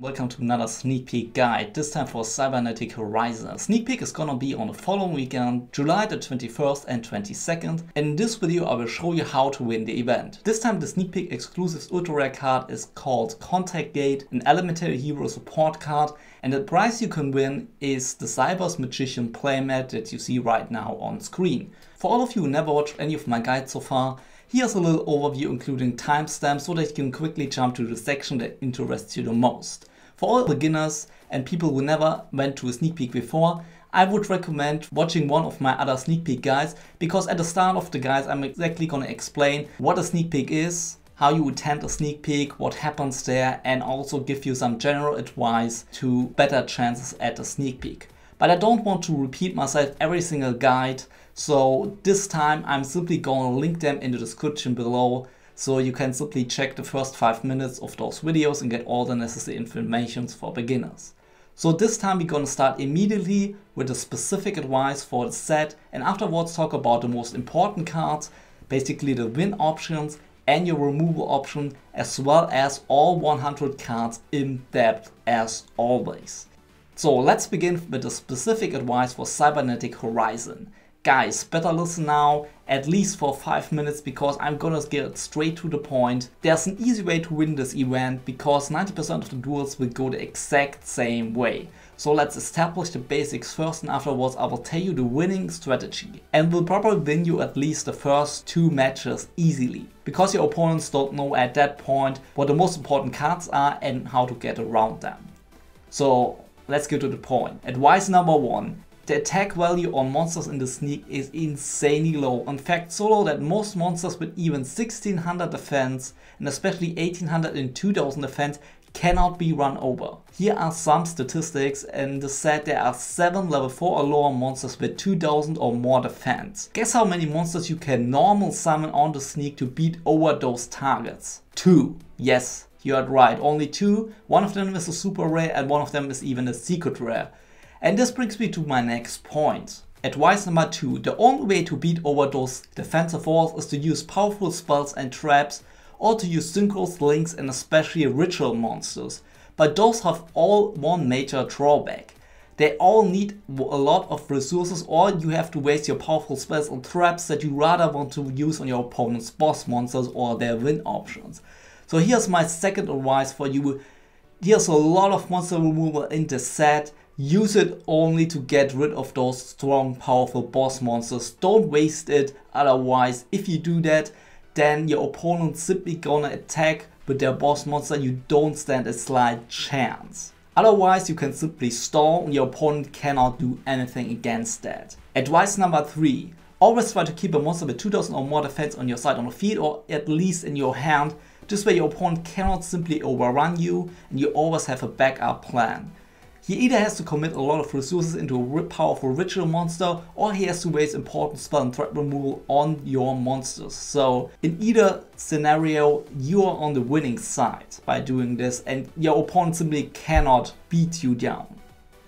Welcome to another sneak peek guide, this time for Cybernetic Horizon. Sneak peek is gonna be on the following weekend, July the 21st and 22nd. In this video I will show you how to win the event. This time the sneak peek exclusive ultra rare card is called Contact Gate, an elementary hero support card, and the prize you can win is the Cyber's Magician playmat that you see right now on screen. For all of you who never watched any of my guides so far, here's a little overview including timestamps so that you can quickly jump to the section that interests you the most. For all beginners and people who never went to a sneak peek before, I would recommend watching one of my other sneak peek guides, because at the start of the guides I'm exactly gonna explain what a sneak peek is, how you attend a sneak peek, what happens there, and also give you some general advice to better chances at a sneak peek. But I don't want to repeat myself every single guide, so this time I'm simply gonna link them in the description below, so you can simply check the first 5 minutes of those videos and get all the necessary information for beginners. So this time we're gonna start immediately with the specific advice for the set, and afterwards talk about the most important cards, basically the win options and your removal option, as well as all 100 cards in depth as always. So let's begin with the specific advice for Cybernetic Horizon. Guys, better listen now, at least for 5 minutes, because I'm gonna get straight to the point. There's an easy way to win this event, because 90% of the duels will go the exact same way. So let's establish the basics first, and afterwards I will tell you the winning strategy. And will probably win you at least the first 2 matches easily, because your opponents don't know at that point what the most important cards are and how to get around them. So let's get to the point. Advice number 1. The attack value on monsters in the sneak is insanely low, in fact so low that most monsters with even 1600 defense and especially 1800 and 2000 defense cannot be run over. Here are some statistics. In the set there are 7 level 4 or lower monsters with 2000 or more defense. Guess how many monsters you can normal summon on the sneak to beat over those targets? 2. Yes, you heard right, only 2. One of them is a super rare and one of them is even a secret rare. And this brings me to my next point. Advice number 2. The only way to beat over those defensive walls is to use powerful spells and traps, or to use synchros, links, and especially ritual monsters. But those have all one major drawback. They all need a lot of resources, or you have to waste your powerful spells on traps that you rather want to use on your opponent's boss monsters or their win options. So here's my second advice for you. Here's a lot of monster removal in the set. Use it only to get rid of those strong, powerful boss monsters. Don't waste it, otherwise if you do that, then your opponent's simply gonna attack with their boss monster. You don't stand a slight chance. Otherwise you can simply stall and your opponent cannot do anything against that. Advice number 3. Always try to keep a monster with 2000 or more defense on your side on the field, or at least in your hand. This way your opponent cannot simply overrun you and you always have a backup plan. He either has to commit a lot of resources into a powerful ritual monster, or he has to waste important spell and threat removal on your monsters. So in either scenario you are on the winning side by doing this, and your opponent simply cannot beat you down.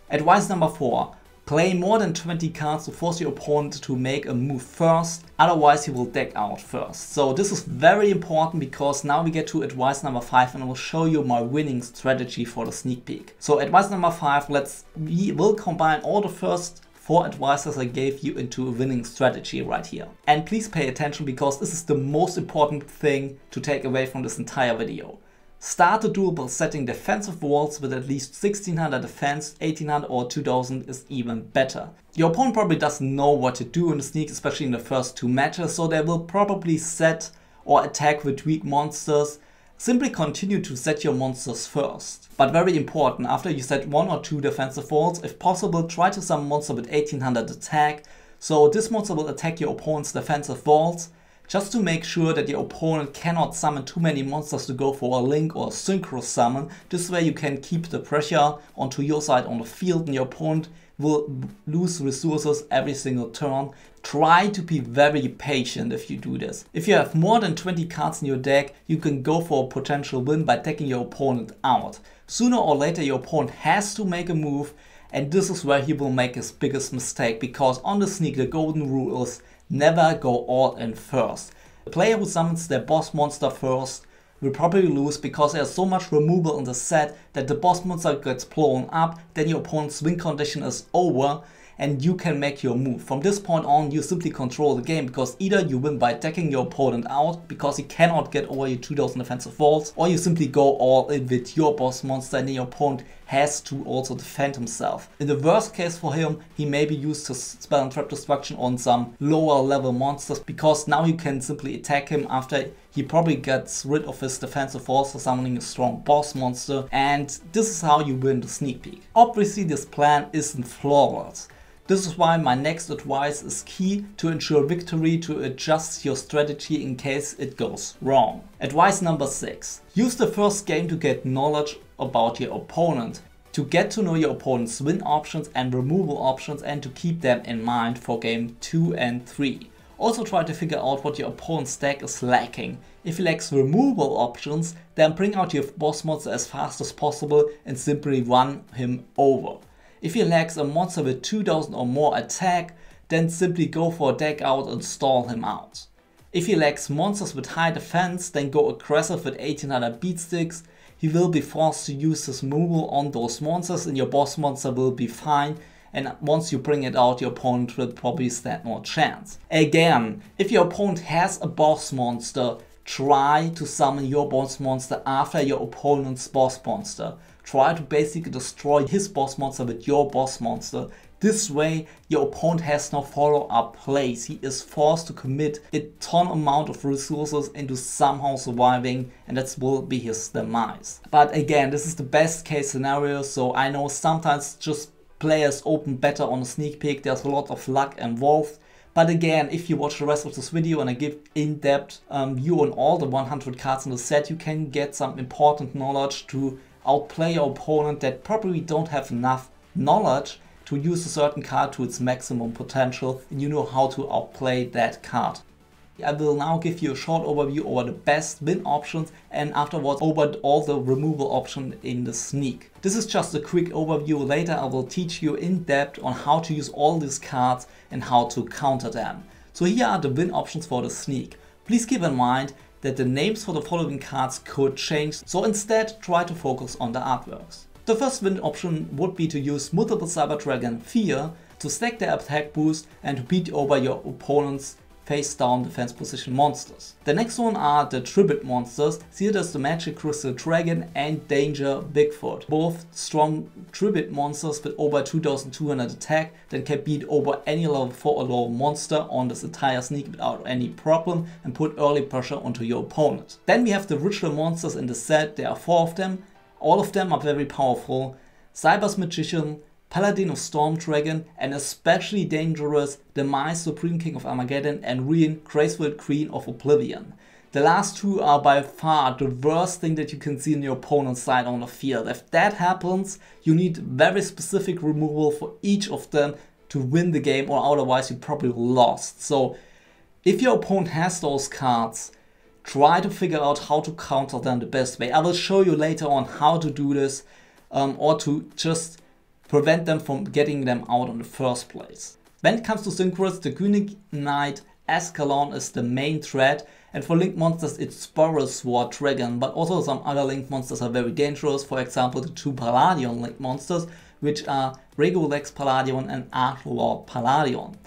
Advice number 4. Play more than 20 cards to force your opponent to make a move first, otherwise he will deck out first. So this is very important, because now we get to advice number 5 and I will show you my winning strategy for the sneak peek. So advice number 5, we will combine all the first 4 advices I gave you into a winning strategy right here. And please pay attention, because this is the most important thing to take away from this entire video. Start the duel by setting defensive walls with at least 1600 defense, 1800 or 2000 is even better. Your opponent probably doesn't know what to do in the sneak, especially in the first 2 matches, so they will probably set or attack with weak monsters. Simply continue to set your monsters first. But very important, after you set 1 or 2 defensive walls, if possible try to summon a monster with 1800 attack, so this monster will attack your opponent's defensive walls, just to make sure that your opponent cannot summon too many monsters to go for a link or a synchro summon. This way you can keep the pressure onto your side on the field and your opponent will lose resources every single turn. Try to be very patient if you do this. If you have more than 20 cards in your deck, you can go for a potential win by taking your opponent out. Sooner or later your opponent has to make a move, and this is where he will make his biggest mistake, because on the sneak the golden rule is never go all in first. The player who summons their boss monster first will probably lose because there's so much removal in the set that the boss monster gets blown up, then your opponent's win condition is over and you can make your move. From this point on, you simply control the game, because either you win by attacking your opponent out because he cannot get over your 2000 defensive walls, or you simply go all in with your boss monster and then your opponent has to also defend himself. In the worst case for him, he maybe used his spell and trap destruction on some lower level monsters, because now you can simply attack him after he probably gets rid of his defensive walls for summoning a strong boss monster, and this is how you win the sneak peek. Obviously this plan isn't flawless. This is why my next advice is key to ensure victory, to adjust your strategy in case it goes wrong. Advice number 6. Use the first game to get knowledge about your opponent, to get to know your opponent's win options and removal options, and to keep them in mind for game 2 and 3. Also try to figure out what your opponent's deck is lacking. If he lacks removal options, then bring out your boss monster as fast as possible and simply run him over. If he lacks a monster with 2000 or more attack, then simply go for a deck out and stall him out. If he lacks monsters with high defense, then go aggressive with 1800 beatsticks. He will be forced to use his removal on those monsters and your boss monster will be fine, and once you bring it out, your opponent will probably stand no chance. Again, if your opponent has a boss monster, try to summon your boss monster after your opponent's boss monster. Try to basically destroy his boss monster with your boss monster. This way your opponent has no follow-up plays. He is forced to commit a ton amount of resources into somehow surviving, and that will be his demise. But again, this is the best case scenario, so I know sometimes just players open better on a sneak peek. There's a lot of luck involved. But again, if you watch the rest of this video and I give in-depth view on all the 100 cards in the set, you can get some important knowledge to outplay your opponent that probably don't have enough knowledge to use a certain card to its maximum potential, and you know how to outplay that card. I will now give you a short overview over the best win options and afterwards over all the removal options in the sneak. This is just a quick overview. Later I will teach you in depth on how to use all these cards and how to counter them. So here are the win options for the sneak. Please keep in mind that the names for the following cards could change, so instead try to focus on the artworks. The first win option would be to use multiple Cyber Dragon Fear to stack their attack boost and to beat over your opponent's face down defense position monsters. The next one are the tribute monsters, Zirdras the Magicrystal Dragon and Danger Bigfoot. Both strong tribute monsters with over 2200 attack that can beat over any level 4 or lower monster on this entire sneak without any problem and put early pressure onto your opponent. Then we have the ritual monsters in the set. There are 4 of them. All of them are very powerful. Cyber's Magician, Paladin of Storm Dragon, and especially dangerous Demise, Supreme King of Armageddon, and Graceful Queen of Oblivion. The last 2 are by far the worst thing that you can see in your opponent's side on the field. If that happens, you need very specific removal for each of them to win the game, or otherwise you probably lost. So if your opponent has those cards, try to figure out how to counter them the best way. I will show you later on how to do this, or to just prevent them from getting them out in the first place. When it comes to synchros, the Reunite Palladion is the main threat, and for link monsters it's Borrelsword Dragon, but also some other link monsters are very dangerous. For example, the 2 Palladion link monsters, which are Reunite Palladion and Untitled Palladion.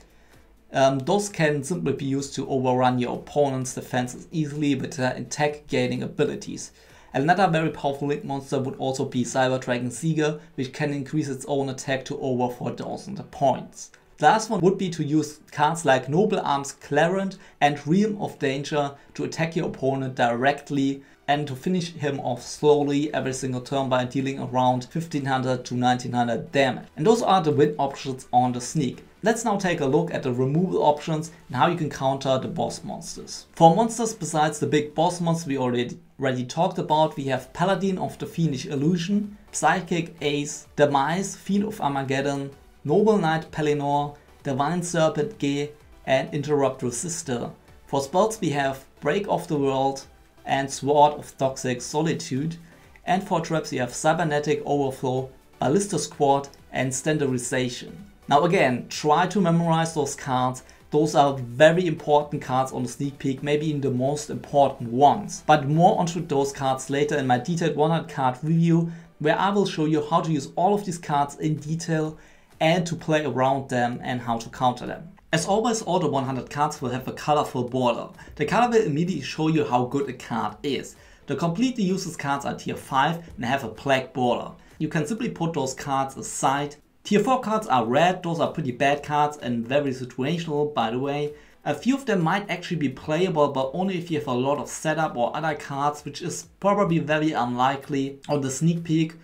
Those can simply be used to overrun your opponent's defenses easily with their attack gaining abilities. Another very powerful link monster would also be Cyber Dragon Zieger, which can increase its own attack to over 4000 points. The last one would be to use cards like Noble Arms Clarent and Realm of Danger to attack your opponent directly and to finish him off slowly every single turn by dealing around 1500 to 1900 damage. And those are the win options on the sneak. Let's now take a look at the removal options and how you can counter the boss monsters. For monsters besides the big boss monster we already talked about, we have Paladin of the Fiendish Illusion, Psychic Ace, Demise, Fiend of Armageddon, Noble Knight Pellinor, Divine Serpent Ge, and Interrupt Resistor. For spells we have Break of the World and Sword of Toxic Solitude, and for traps we have Cybernetic Overflow, Ballista Squad and Standardization. Now again, try to memorize those cards, Those are very important cards on the sneak peek, maybe even the most important ones. But more onto those cards later in my detailed 100 card review, where I will show you how to use all of these cards in detail and to play around them and how to counter them. As always, all the 100 cards will have a colorful border. The color will immediately show you how good a card is. The completely useless cards are tier 5 and have a black border. You can simply put those cards aside. Tier 4 cards are red, those are pretty bad cards and very situational, by the way. A few of them might actually be playable, but only if you have a lot of setup or other cards, which is probably very unlikely on the sneak peek.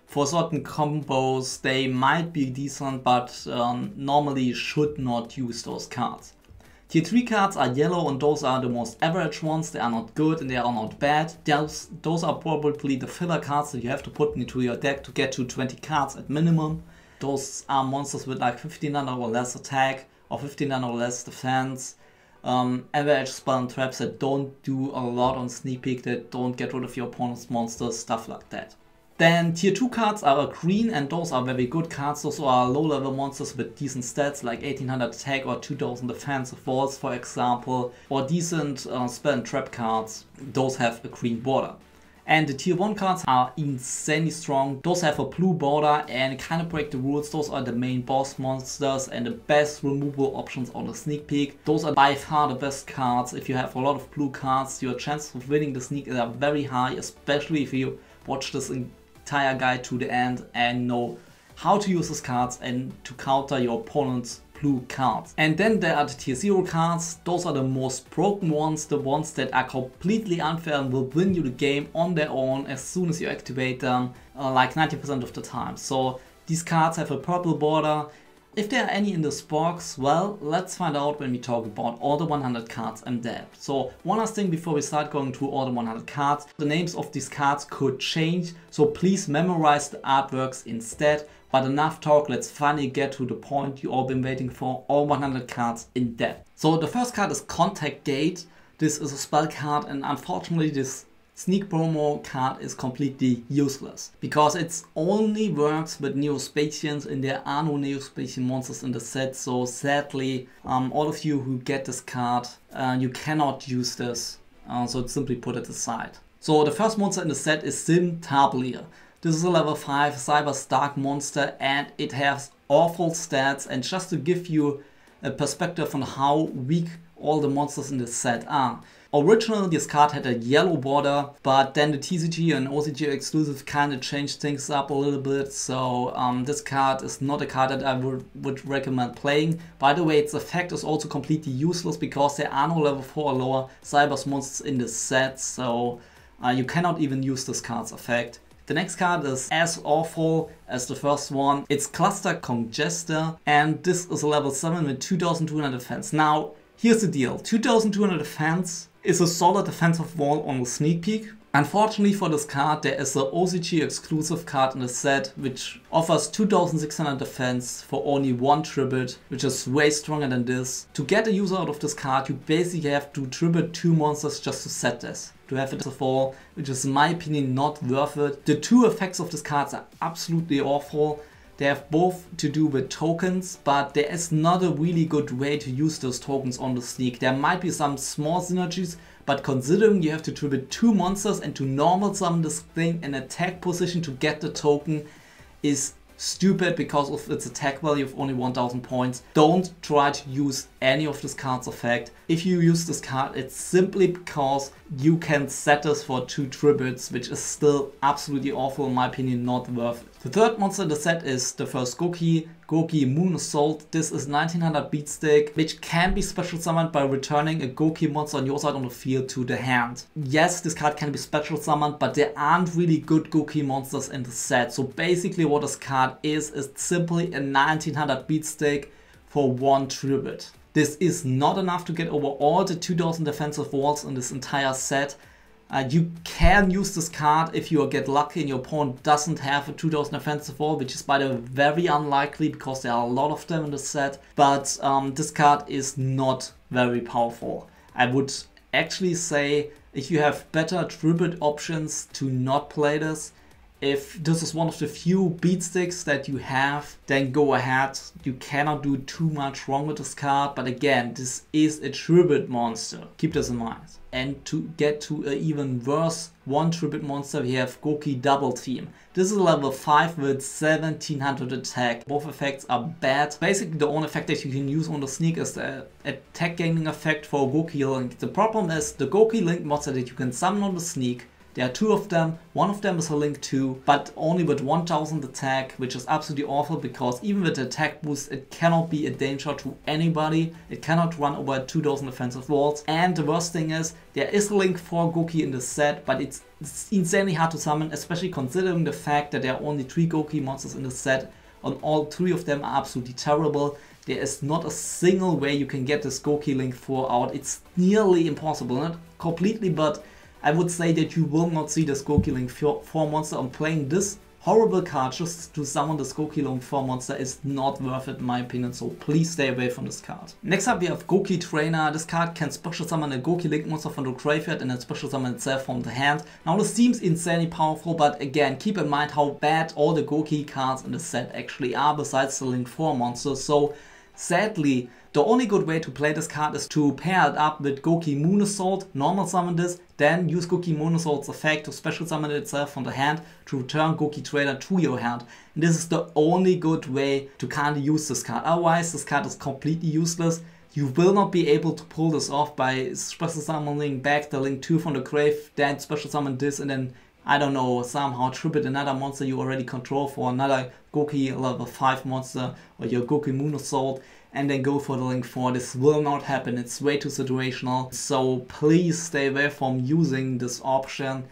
For certain combos they might be decent, but normally you should not use those cards. Tier 3 cards are yellow and those are the most average ones. They are not good and they are not bad. Those are probably the filler cards that you have to put into your deck to get to 20 cards at minimum. Those are monsters with like 1500 or less attack or 1500 or less defense. Average spell and traps that don't do a lot on sneak peek, that don't get rid of your opponent's monsters, stuff like that. Then tier 2 cards are green and those are very good cards. Those are low level monsters with decent stats like 1800 attack or 2000 defensive walls, for example, or decent spell and trap cards. Those have a green border. And the tier 1 cards are insanely strong. Those have a blue border and kind of break the rules. Those are the main boss monsters and the best removal options on the sneak peek. Those are by far the best cards. If you have a lot of blue cards, your chances of winning the sneak are very high, especially if you watch this entire guide to the end and know how to use these cards and to counter your opponent's blue cards. And then there are the tier 0 cards. Those are the most broken ones, the ones that are completely unfair and will win you the game on their own as soon as you activate them, like 90% of the time. So these cards have a purple border. If there are any in this box, well, let's find out when we talk about all the 100 cards in depth. So one last thing before we start going through all the 100 cards, the names of these cards could change, so please memorize the artworks instead. But enough talk, let's finally get to the point you all been waiting for, all 100 cards in depth. So the first card is Contact Gate. This is a spell card and unfortunately this sneak promo card is completely useless because it only works with Neospatians and there are no Neospatian monsters in the set. So sadly, all of you who get this card, you cannot use this, so simply put it aside. So the first monster in the set is Sim Tablier. This is a level 5 Cyber Dark monster and it has awful stats. And just to give you a perspective on how weak all the monsters in this set are. Originally this card had a yellow border, but then the TCG and OCG exclusive kind of changed things up a little bit. So this card is not a card that I would recommend playing. By the way, its effect is also completely useless because there are no level 4 or lower Cyber monsters in this set. So you cannot even use this card's effect. The next card is as awful as the first one. It's Cluster Congester and this is a level 7 with 2200 defense. Now here's the deal, 2200 defense is a solid defensive wall on the sneak peek. Unfortunately for this card there is an OCG exclusive card in the set which offers 2600 defense for only 1 tribute, which is way stronger than this. To get a use out of this card you basically have to tribute 2 monsters just to set this, to have it as a fall, which is in my opinion not worth it. The 2 effects of this card are absolutely awful. They have both to do with tokens, but there is not a really good way to use those tokens on the sneak. There might be some small synergies, but considering you have to tribute 2 monsters and to normal summon this thing in attack position to get the token is stupid because of its attack value of only 1000 points. Don't try to use any of this card's effect. If you use this card, it's simply because you can set this for 2 tributes, which is still absolutely awful, in my opinion, not worth it. The third monster in the set is the first Gouki, Gouki Moon Assault. This is 1900 beatstick, which can be special summoned by returning a Gouki monster on your side on the field to the hand. Yes, this card can be special summoned, but there aren't really good Gouki monsters in the set. So basically what this card is simply a 1900 beatstick for 1 tribute. This is not enough to get over all the 2000 defensive walls in this entire set. You can use this card if you get lucky and your opponent doesn't have a 2000 defensive wall, which is by the way very unlikely because there are a lot of them in the set. But this card is not very powerful. I would actually say if you have better tribute options to not play this If this is one of the few beatsticks that you have, then go ahead. You cannot do too much wrong with this card, but again, this is a tribute monster. Keep this in mind. And to get to an even worse one tribute monster, we have Gouki Double Team. This is level 5 with 1700 attack. Both effects are bad. Basically, the only effect that you can use on the sneak is the attack gaining effect for Gouki Link. The problem is the Gouki Link monster that you can summon on the sneak. There are 2 of them, one of them is a Link 2, but only with 1000 attack, which is absolutely awful because even with the attack boost it cannot be a danger to anybody, it cannot run over 2000 defensive walls, and the worst thing is, there is a Link 4 Gouki in the set, but it's insanely hard to summon, especially considering the fact that there are only 3 Gouki monsters in the set, and all 3 of them are absolutely terrible. There is not a single way you can get this Gouki Link 4 out, it's nearly impossible, not completely, but I would say that you will not see this Gouki Link 4 monster, and playing this horrible card just to summon this Gouki Link 4 monster is not worth it in my opinion, so please stay away from this card. Next up we have Gouki Trainer. This card can special summon a Gouki Link monster from the graveyard and then special summon itself from the hand. Now this seems insanely powerful, but again keep in mind how bad all the Gouki cards in the set actually are besides the Link 4 monster, so sadly the only good way to play this card is to pair it up with Gouki Moon Assault, normal summon this, then use Gouki Moon Assault's effect to special summon itself from the hand to return Gouki Trainer to your hand. And this is the only good way to kind of use this card, otherwise this card is completely useless. You will not be able to pull this off by special summoning back the Link 2 from the grave, then special summon this and then, I don't know, somehow tribute another monster you already control for another Gouki level 5 monster or your Gouki Moon Assault, and then go for the Link 4. This will not happen, it's way too situational, so please stay away from using this option.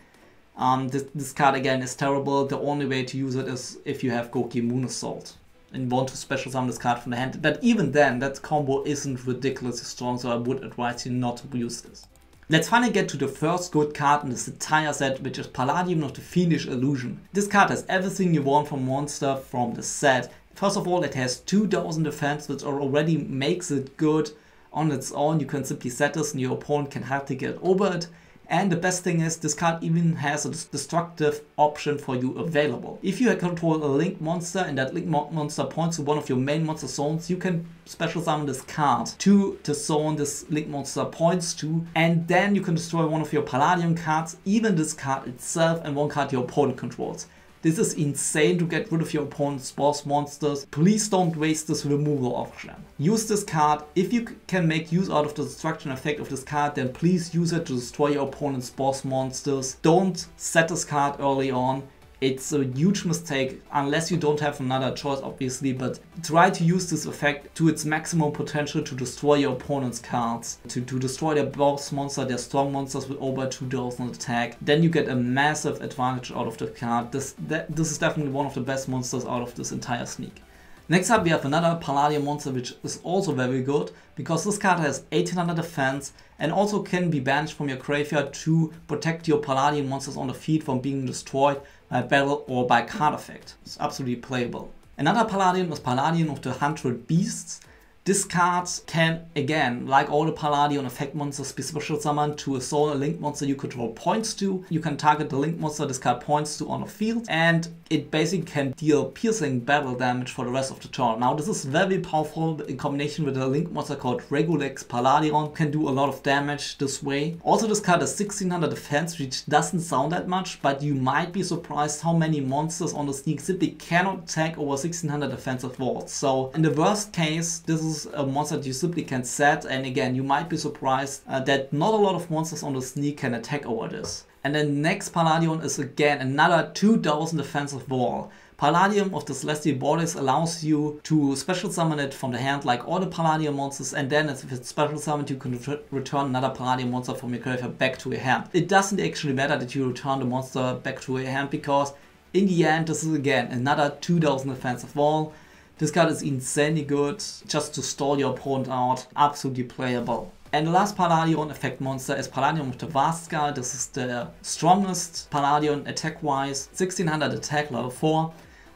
This card again is terrible. The only way to use it is if you have Gouki Moon Assault and want to special summon this card from the hand, but even then that combo isn't ridiculously strong, so I would advise you not to use this. Let's finally get to the first good card in this entire set, which is Paladin of the Fiendish Illusion. This card has everything you want from monster from the set. First of all, it has 2000 defense, which already makes it good on its own. You can simply set this and your opponent can hardly get over it. And the best thing is, this card even has a destructive option for you available. If you control a Link monster and that Link monster points to one of your main monster zones, you can special summon this card to the zone this Link monster points to, and then you can destroy one of your Palladion cards, even this card itself, and one card your opponent controls. This is insane to get rid of your opponent's boss monsters. Please don't waste this removal option. Use this card. If you can make use out of the destruction effect of this card, then please use it to destroy your opponent's boss monsters. Don't set this card early on. It's a huge mistake, unless you don't have another choice obviously, but try to use this effect to its maximum potential to destroy your opponent's cards, to destroy their boss monster, their strong monsters with over 2000 attack. Then you get a massive advantage out of the card. This is definitely one of the best monsters out of this entire sneak. Next up we have another Palladion monster which is also very good, because this card has 1800 defense and also can be banished from your graveyard to protect your Palladion monsters on the field from being destroyed by battle or by card effect. It's absolutely playable. Another Paladin is Paladin of the 100 Beasts. This card can, again, like all the Palladion effect monsters, be special summoned to a zone a Link monster you control points to. You can target the Link monster this card points to on the field, and it basically can deal piercing battle damage for the rest of the turn. Now this is very powerful in combination with a Link monster called Reunite Palladion, can do a lot of damage this way. Also this card has 1600 defense, which doesn't sound that much, but you might be surprised how many monsters on the sneak simply cannot attack over 1600 defensive walls. So in the worst case, this is a monster that you simply can set, and again you might be surprised that not a lot of monsters on the sneak can attack over this. And then next Palladion is again another 2000 defensive wall. Palladion of the Celestial Borders allows you to special summon it from the hand like all the Palladion monsters, and then if it's special summoned you can return another Palladion monster from your graveyard back to your hand. It doesn't actually matter that you return the monster back to your hand, because in the end this is again another 2000 defensive wall. This card is insanely good, just to stall your opponent out, absolutely playable. And the last Palladion effect monster is Paladin of the Vast Skull. This is the strongest Palladion attack wise, 1600 attack, level 4.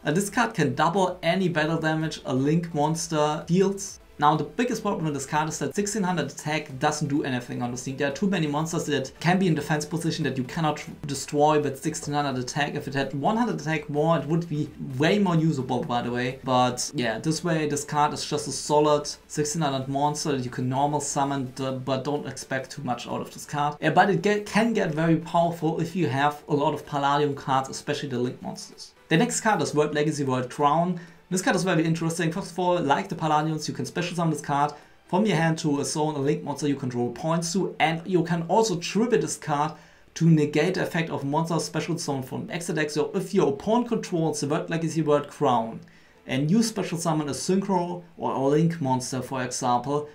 This card can double any battle damage a Link monster deals Now the biggest problem with this card is that 1600 attack doesn't do anything on the Sneak. There are too many monsters that can be in defense position that you cannot destroy with 1600 attack. If it had 100 attack more, it would be way more usable, by the way. But yeah, this way this card is just a solid 1600 monster that you can normal summon, but don't expect too much out of this card. But it can get very powerful if you have a lot of Palladium cards, especially the Link monsters. The next card is World Legacy World Crown. This card is very interesting. First of all, like the Palladions, you can special summon this card from your hand to zone a Link monster you control points to, and you can also tribute this card to negate the effect of monster special summon from extra deck. So if your opponent controls the World Legacy World Crown and you special summon a Synchro or a Link monster, for example,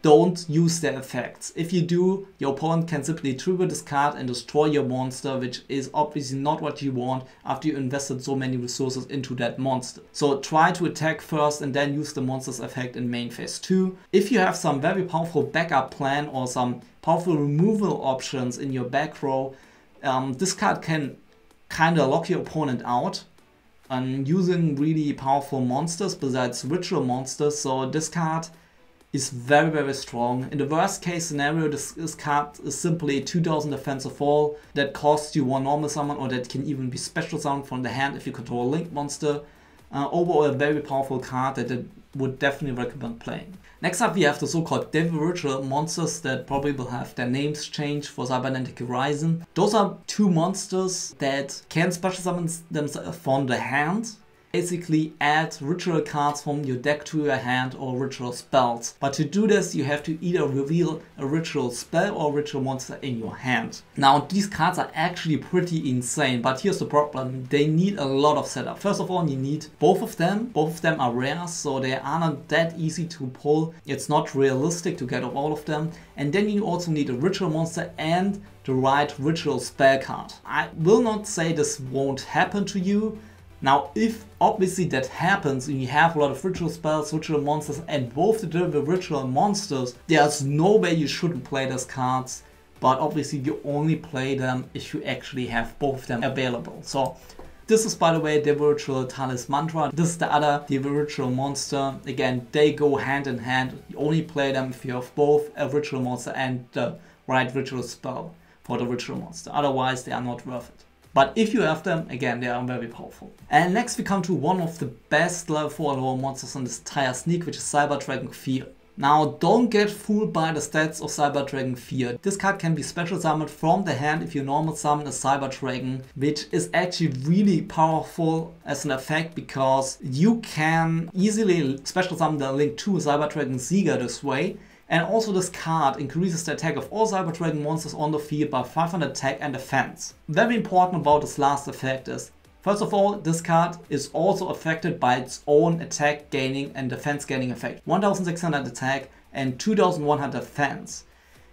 don't use their effects. If you do, your opponent can simply tribute this card and destroy your monster, which is obviously not what you want after you invested so many resources into that monster. So try to attack first and then use the monster's effect in main phase 2. If you have some very powerful backup plan or some powerful removal options in your back row, this card can kind of lock your opponent out using really powerful monsters besides ritual monsters. So this card is very, very strong. In the worst case scenario, this card is simply 2000 defensive wall that costs you 1 normal summon, or that can even be special summoned from the hand if you control a Link monster. Overall, a very powerful card that I would definitely recommend playing. Next up, we have the so-called Devil Ritual monsters that probably will have their names changed for Cybernetic Horizon. Those are 2 monsters that can special summon themselves from the hand. Basically add ritual cards from your deck to your hand or ritual spells. But to do this, you have to either reveal a ritual spell or ritual monster in your hand. Now these cards are actually pretty insane, but here's the problem. They need a lot of setup. First of all, you need both of them. Both of them are rare, so they are not that easy to pull. It's not realistic to get all of them. And then you also need a ritual monster and the right ritual spell card. I will not say this won't happen to you. Now, if obviously that happens and you have a lot of ritual spells, ritual monsters, and both the ritual monsters, there's no way you shouldn't play those cards. But obviously you only play them if you actually have both of them available. So this is, by the way, the Ritual Talis Mantra. This is the other Ritual monster. Again, they go hand in hand. You only play them if you have both a ritual monster and the right ritual spell for the ritual monster. Otherwise, they are not worth it. But if you have them, again, they are very powerful. And next we come to one of the best level 4 lower monsters on this entire sneak, which is Cyber Dragon Fear. Now, don't get fooled by the stats of Cyber Dragon Fear. This card can be special summoned from the hand if you normal summon a Cyber Dragon, which is actually really powerful as an effect because you can easily special summon the link to Cyber Dragon Zieger this way. And also this card increases the attack of all Cyber Dragon monsters on the field by 500 attack and defense. Very important about this last effect is, first of all, this card is also affected by its own attack gaining and defense gaining effect. 1600 attack and 2100 defense.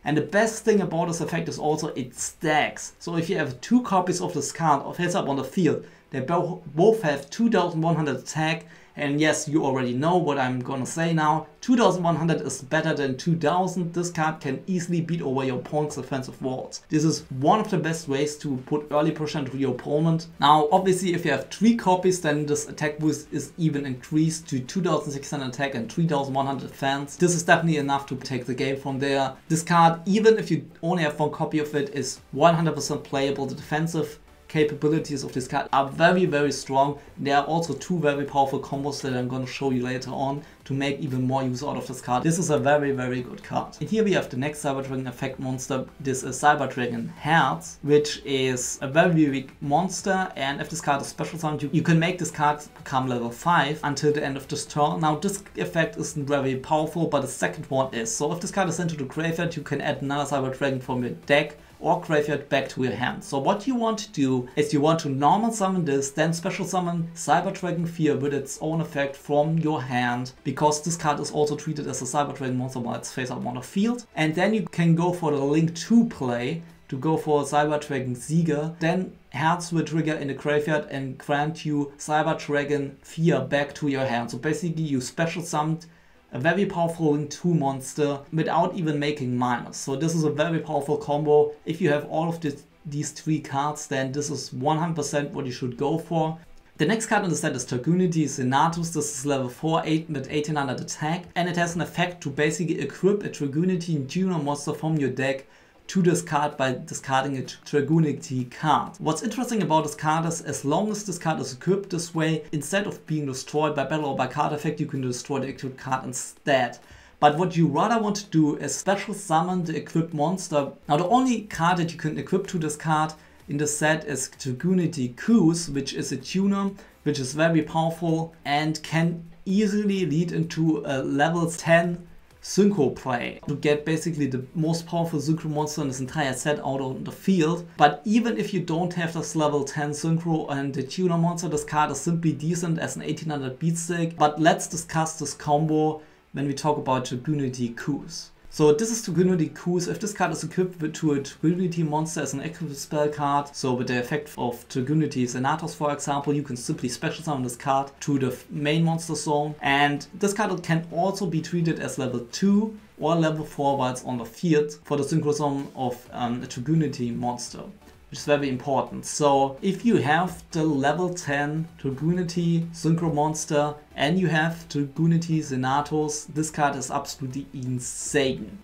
And the best thing about this effect is also it stacks. So if you have 2 copies of this card of heads up on the field, they both have 2100 attack. And yes, you already know what I'm gonna say now. 2100 is better than 2000. This card can easily beat over your opponent's defensive walls. This is one of the best ways to put early pressure into your opponent. Now, obviously, if you have 3 copies, then this attack boost is even increased to 2600 attack and 3100 defense. This is definitely enough to take the game from there. This card, even if you only have 1 copy of it, is 100% playable. The defensive capabilities of this card are very, very strong. There are also 2 very powerful combos that I'm going to show you later on to make even more use out of this card. This is a very, very good card. And here we have the next Cyber Dragon effect monster. This is Cyber Dragon Herz, which is a very weak monster, and if this card is special summoned, you can make this card become level 5 until the end of this turn. Now this effect isn't very powerful, but the second one is. So if this card is sent to the graveyard, you can add another Cyber Dragon from your deck or graveyard back to your hand. So what you want to do is you want to normal summon this, then special summon Cyber Dragon Fear with its own effect from your hand, because this card is also treated as a Cyber Dragon monster while it's face up on the field. And then you can go for the link to play, to go for Cyber Dragon Zieger. Then Herz will trigger in the graveyard and grant you Cyber Dragon Fear back to your hand. So basically you special summoned a very powerful link 2 monster without even making minus. So this is a very powerful combo. If you have all of these 3 cards, then this is 100% what you should go for. The next card in the set is Dragunity Senatus. This is level 4, 8 with 1800 attack, and it has an effect to basically equip a Dragunity tuner monster from your deck to this card by discarding a Dragunity card. What's interesting about this card is, as long as this card is equipped this way, instead of being destroyed by battle or by card effect, you can destroy the equipped card instead. But what you rather want to do is special summon the equipped monster. Now the only card that you can equip to this card in the set is Dragunity Senatus, which is a tuner, which is very powerful and can easily lead into a level 10 synchro play to get basically the most powerful synchro monster in this entire set out on the field. But even if you don't have this level 10 synchro and the tuner monster, this card is simply decent as an 1800 beatstick. But let's discuss this combo when we talk about Dragunity Senatus. So this is Dragunity Senatus. If this card is equipped to a Dragunity monster as an equipped spell card, so with the effect of Dragunity Senatus for example, you can simply special summon this card to the main monster zone. And this card can also be treated as level 2 or level 4 while it's on the field for the synchro summon of a Dragunity monster, which is very important. So if you have the level 10 Dragunity synchro monster and you have Dragunity Senatus, this card is absolutely insane.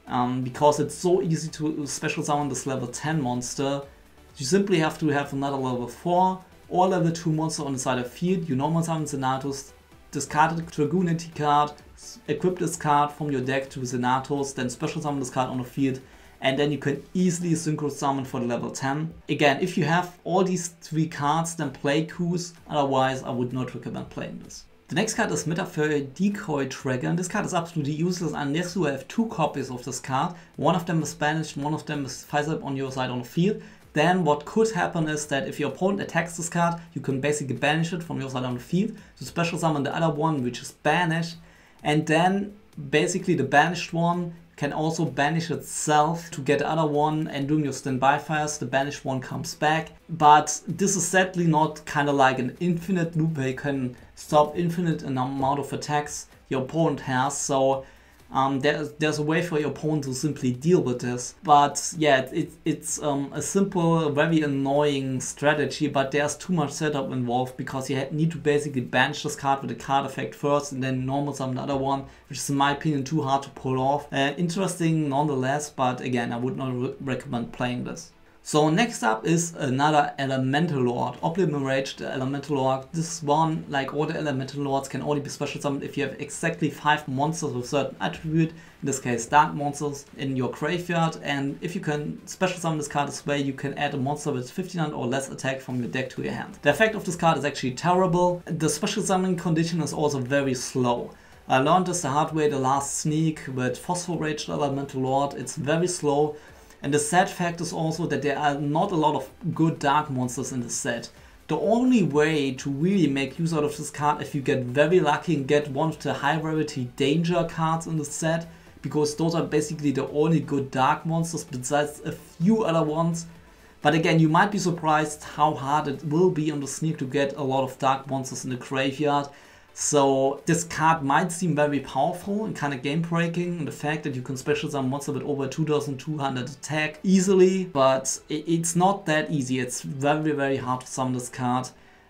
Because it's so easy to special summon this level 10 monster. You simply have to have another level 4 or level 2 monster on the side of the field. You normal summon Senatus, discard the Dragunity card, equip this card from your deck to Senatus, then special summon this card on the field, and then you can easily synchro summon for the level 10. Again, if you have all these 3 cards, then play Senatus, otherwise I would not recommend playing this. The next card is Decoy Dragon. This card is absolutely useless unless you have 2 copies of this card. One of them is banished, one of them is face up on your side on the field. Then what could happen is that if your opponent attacks this card, you can basically banish it from your side on the field. So special summon the other one, which is banished, and then basically the banished one can also banish itself to get the other one, and during your standby phase the banished one comes back. But this is sadly not kind of like an infinite loop where you can stop infinite amount of attacks your opponent has. So there's a way for your opponent to simply deal with this. But yeah, it's a simple, very annoying strategy, but there's too much setup involved because you need to basically banish this card with a card effect first and then normal summon the other one, which is in my opinion too hard to pull off. Interesting nonetheless, but again, I would not recommend playing this. So next up is another Elemental Lord, Oblivion Rage, the Elemental Lord. This one, like all the Elemental Lords, can only be special summoned if you have exactly 5 monsters with a certain attribute, in this case dark monsters, in your graveyard. And if you can special summon this card this way, you can add a monster with 1500 or less attack from your deck to your hand. The effect of this card is actually terrible. The special summoning condition is also very slow. I learned this the hard way the last sneak with Phosphor Rage, the Elemental Lord. It's very slow. And the sad fact is also that there are not a lot of good dark monsters in the set. The only way to really make use out of this card if you get very lucky and get one of the high rarity danger cards in the set, because those are basically the only good dark monsters besides a few other ones. But again, you might be surprised how hard it will be on the sneak to get a lot of dark monsters in the graveyard. So this card might seem very powerful and kind of game breaking, and the fact that you can special summon monster with over 2200 attack easily, but it's not that easy. It's very hard to summon this card.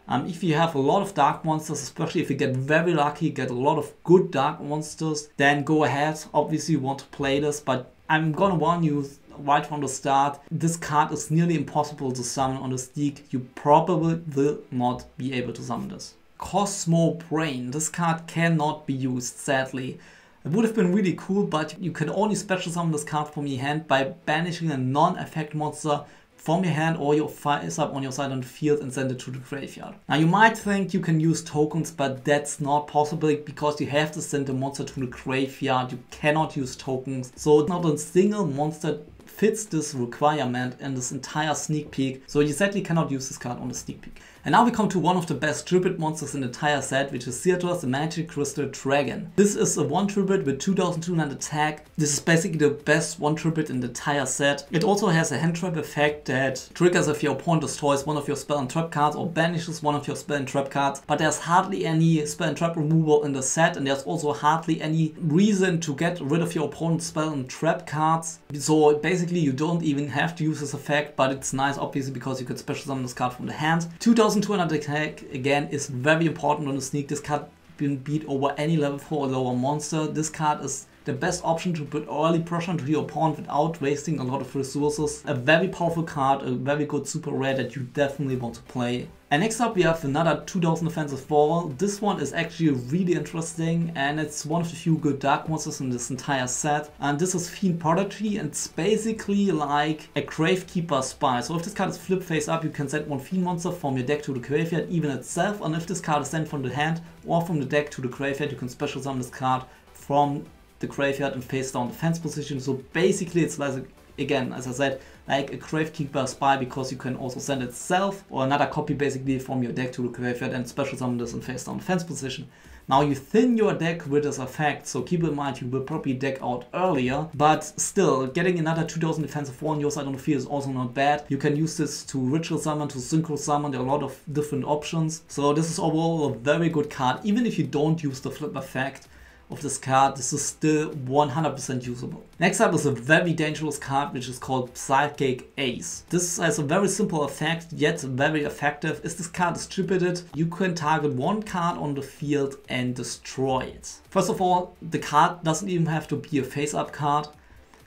If you have a lot of dark monsters, especially if you get very lucky, get a lot of good dark monsters, then go ahead. Obviously you want to play this, but I'm gonna warn you right from the start, this card is nearly impossible to summon on the sneak. You probably will not be able to summon this. Cosmo Brain. This card cannot be used, sadly. It would have been really cool, but you can only special summon this card from your hand by banishing a non-effect monster from your hand or your face up on your side on the field and send it to the graveyard. Now you might think you can use tokens, but that's not possible because you have to send the monster to the graveyard. You cannot use tokens. So not a single monster fits this requirement in this entire sneak peek, so you sadly cannot use this card on the sneak peek. And now we come to one of the best tribute monsters in the entire set, which is Zirdras, the Magicrystal Dragon. This is a 1 tribute with 2200 attack. This is basically the best 1 tribute in the entire set. It also has a hand trap effect that triggers if your opponent destroys one of your spell and trap cards or banishes one of your spell and trap cards, but there's hardly any spell and trap removal in the set, and there's also hardly any reason to get rid of your opponent's spell and trap cards. So basically basically you don't even have to use this effect, but it's nice obviously because you could special summon this card from the hand. 2200 attack again is very important on the sneak. This card can beat over any level 4 or lower monster. This card is the best option to put early pressure into your opponent without wasting a lot of resources. A very powerful card, a very good super rare that you definitely want to play. And next up we have another 2000 offensive wall. This one is actually really interesting and it's one of the few good dark monsters in this entire set. And this is Fiend Prodigy and it's basically like a Gravekeeper spy. So if this card is flip face up, you can send one Fiend monster from your deck to the graveyard even itself, and if this card is sent from the hand or from the deck to the graveyard, you can special summon this card from the graveyard and face down defense position. So basically it's like, again, as I said, like a Gravekeeper spy, because you can also send itself or another copy basically from your deck to the graveyard and special summon this in face down defense position. Now you thin your deck with this effect, so keep in mind you will probably deck out earlier, but still getting another 2000 defensive war on your side on the field is also not bad. You can use this to ritual summon, to synchro summon, there are a lot of different options. So this is overall a very good card. Even if you don't use the flip effect of this card, this is still 100% usable. Next up is a very dangerous card which is called Psychic Ace. This has a very simple effect yet very effective. If this card is distributed, you can target one card on the field and destroy it. First of all, the card doesn't even have to be a face-up card.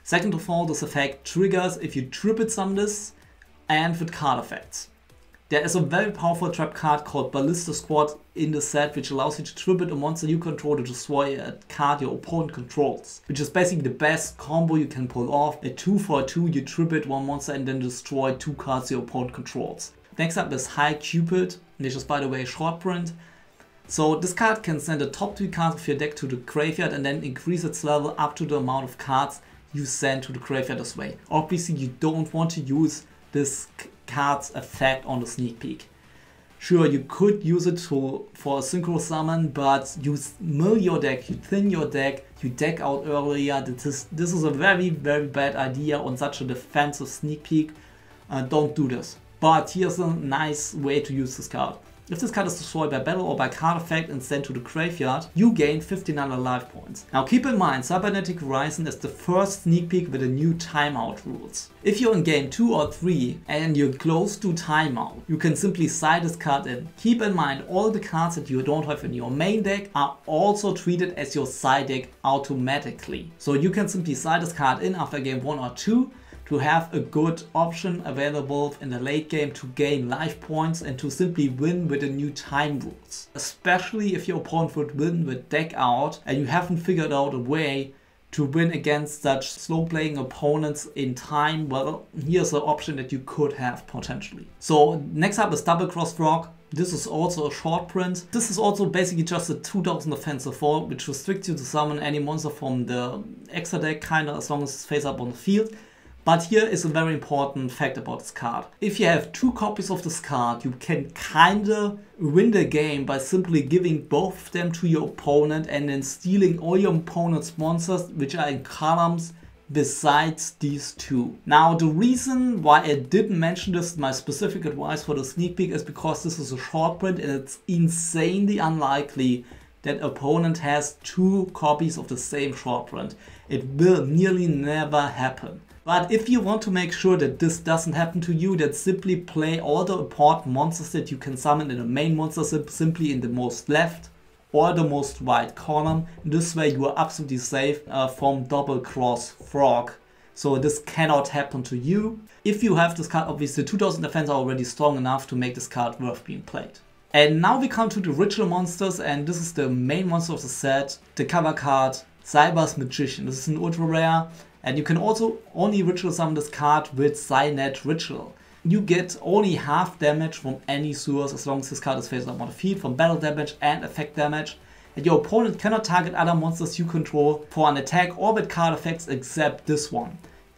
Second of all, this effect triggers if you tribute summon this and with card effects. There is a very powerful trap card called Ballista Squad in the set, which allows you to tribute a monster you control to destroy a card your opponent controls, which is basically the best combo you can pull off. A 2 for a 2, you tribute one monster and then destroy 2 cards your opponent controls. Next up is High Cupid, which is by the way a short print. So this card can send the top 3 cards of your deck to the graveyard and then increase its level up to the amount of cards you send to the graveyard this way. Obviously you don't want to use this card's effect on the sneak peek. Sure, you could use it for a synchro summon, but you mill your deck, you thin your deck, you deck out earlier. This is a very bad idea on such a defensive sneak peek. Don't do this. But here's a nice way to use this card. If this card is destroyed by battle or by card effect and sent to the graveyard, you gain 1500 life points. Now keep in mind, Cybernetic Horizon is the first sneak peek with the new timeout rules. If you're in game 2 or 3 and you're close to timeout, you can simply side this card in. Keep in mind, all the cards that you don't have in your main deck are also treated as your side deck automatically. So you can simply side this card in after game 1 or 2 to have a good option available in the late game to gain life points and to simply win with the new time rules. Especially if your opponent would win with deck out and you haven't figured out a way to win against such slow playing opponents in time, well, here's an option that you could have potentially. So next up is Double Cross Rock. This is also a short print. This is also basically just a 2000 offensive wall, which restricts you to summon any monster from the extra deck kinda as long as it's face up on the field. But here is a very important fact about this card. If you have 2 copies of this card, you can kinda win the game by simply giving both of them to your opponent and then stealing all your opponent's monsters which are in columns besides these 2. Now the reason why I didn't mention this in my specific advice for the sneak peek is because this is a short print and it's insanely unlikely that opponent has 2 copies of the same short print. It will nearly never happen. But if you want to make sure that this doesn't happen to you, then simply play all the important monsters that you can summon in the main monster simply in the most left or the most right column. This way you are absolutely safe from Double Cross Frog. So this cannot happen to you. If you have this card, obviously 2000 defense are already strong enough to make this card worth being played. And now we come to the ritual monsters, and this is the main monster of the set, the cover card, Cyber's Magician. This is an ultra rare. And you can also only ritual summon this card with Cynet Ritual. You get only half damage from any sewers as long as this card is face up on the field, from battle damage and effect damage. And your opponent cannot target other monsters you control for an attack or with card effects except this one.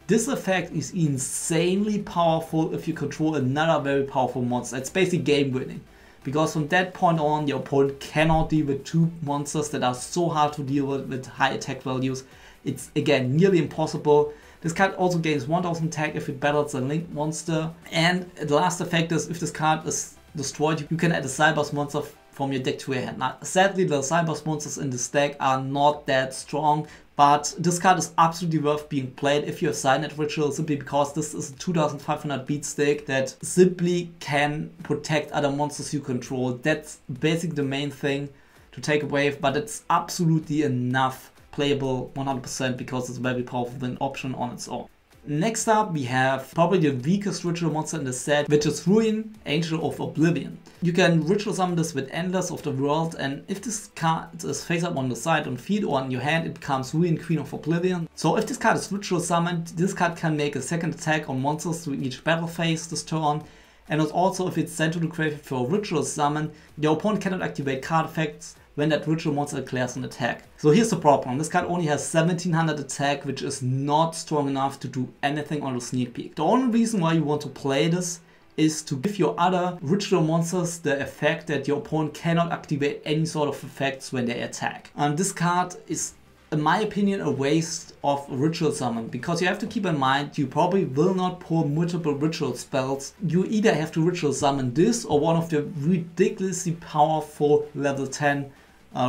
This effect is insanely powerful if you control another very powerful monster. It's basically game winning. Because from that point on, your opponent cannot deal with 2 monsters that are so hard to deal with high attack values. It's again nearly impossible. This card also gains 1000 attack if it battles a linked monster. And the last effect is if this card is destroyed, you can add a Cyber's monster from your deck to your hand. Now, sadly, the Cyber's monsters in this deck are not that strong, But this card is absolutely worth being played if you have Cybernetic Ritual, simply because this is a 2500 beat stick that simply can protect other monsters you control. That's basically the main thing to take away, but it's absolutely enough playable 100% because it's a very powerful win option on its own. Next up, we have probably the weakest ritual monster in the set, which is Ruin, Angel of Oblivion. You can ritual summon this with Endless of the World, and if this card is face up on the side, on field, or in your hand, it becomes Ruin, Queen of Oblivion. So if this card is ritual summoned, this card can make a second attack on monsters through each battle phase this turn. And also, if it's sent to the graveyard for a ritual summon, your opponent cannot activate card effects when that ritual monster declares an attack. So here's the problem, this card only has 1700 attack, which is not strong enough to do anything on the sneak peek. The only reason why you want to play this is to give your other ritual monsters the effect that your opponent cannot activate any sort of effects when they attack. And this card is, in my opinion, a waste of ritual summon, because you have to keep in mind you probably will not pull multiple ritual spells. You either have to ritual summon this or one of the ridiculously powerful level 10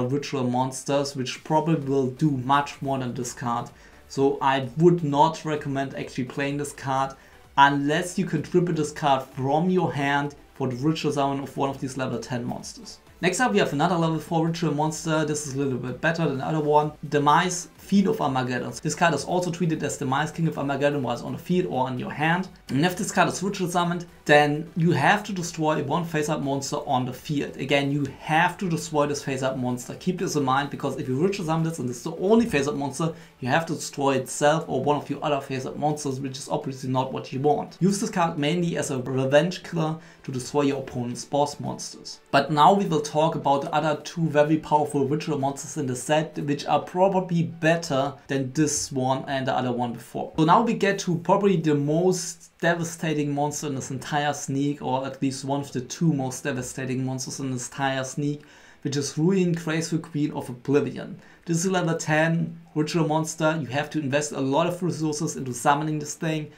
ritual monsters, which probably will do much more than this card. So I would not recommend actually playing this card unless you contribute this card from your hand for the ritual summon of one of these level 10 monsters. Next up, we have another level 4 ritual monster. This is a little bit better than the other one. Demise, Fiend of Armageddon. This card is also treated as Demise, King of Armageddon, while it's on the field or on your hand. And if this card is ritual summoned, then you have to destroy one face-up monster on the field. Again, you have to destroy this face-up monster. Keep this in mind, because if you ritual summon this and this is the only face-up monster, you have to destroy itself or one of your other face-up monsters, which is obviously not what you want. Use this card mainly as a revenge killer to destroy your opponent's boss monsters. But now we will talk about the other two very powerful ritual monsters in the set, which are probably better than this one and the other one before. So now we get to probably the most devastating monster in this entire sneak, or at least one of the two most devastating monsters in this entire sneak, which is Ruin, Graceful Queen of Oblivion. This is a level 10 ritual monster. You have to invest a lot of resources into summoning this thing.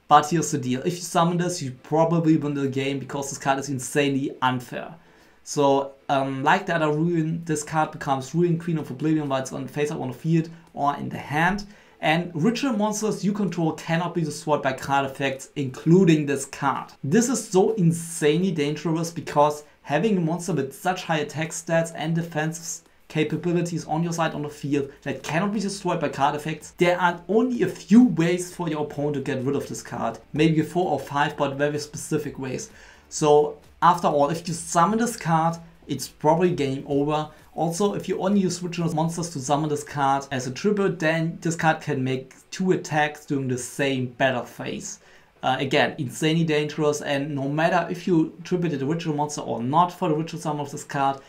But here's the deal, if you summon this, you probably win the game, because this card is insanely unfair. So, like the other Ruin, this card becomes Ruin, Queen of Oblivion, while it's on face up on the field or in the hand. And ritual monsters you control cannot be destroyed by card effects, including this card. This is so insanely dangerous, because having a monster with such high attack stats and defensive capabilities on your side on the field that cannot be destroyed by card effects, there are only a few ways for your opponent to get rid of this card. Maybe 4 or 5, but very specific ways. So after all, if you summon this card, it's probably game over. Also, if you only use ritual monsters to summon this card as a tribute, then this card can make 2 attacks during the same battle phase. Again, insanely dangerous, and no matter if you tributed a ritual monster or not for the ritual summon of this card,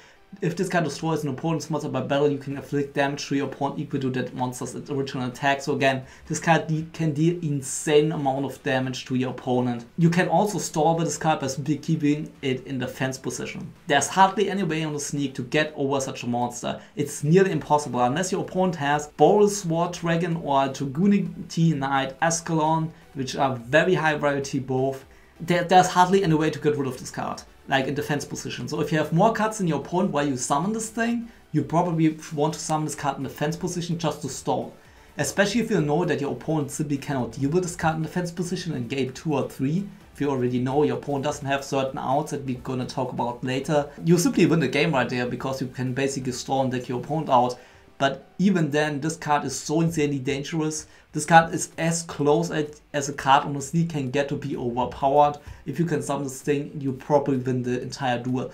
if this card destroys an opponent's monster by battle, you can inflict damage to your opponent equal to that monster's original attack. So again, this card can deal insane amount of damage to your opponent. You can also stall with this card by simply keeping it in defense position. There's hardly any way on the sneak to get over such a monster. It's nearly impossible unless your opponent has Borrelsword Dragon or Dragunity Senatus, which are very high variety both. There's hardly any way to get rid of this card, like in defense position. So if you have more cards than your opponent while you summon this thing, you probably want to summon this card in defense position just to stall. Especially if you know that your opponent simply cannot deal with this card in defense position in game 2 or 3. If you already know your opponent doesn't have certain outs that we're gonna talk about later, you simply win the game right there, because you can basically stall and deck your opponent out. But even then, this card is so insanely dangerous. This card is as close as a card on the sneak can get to be overpowered. If you can summon this thing, you probably win the entire duel.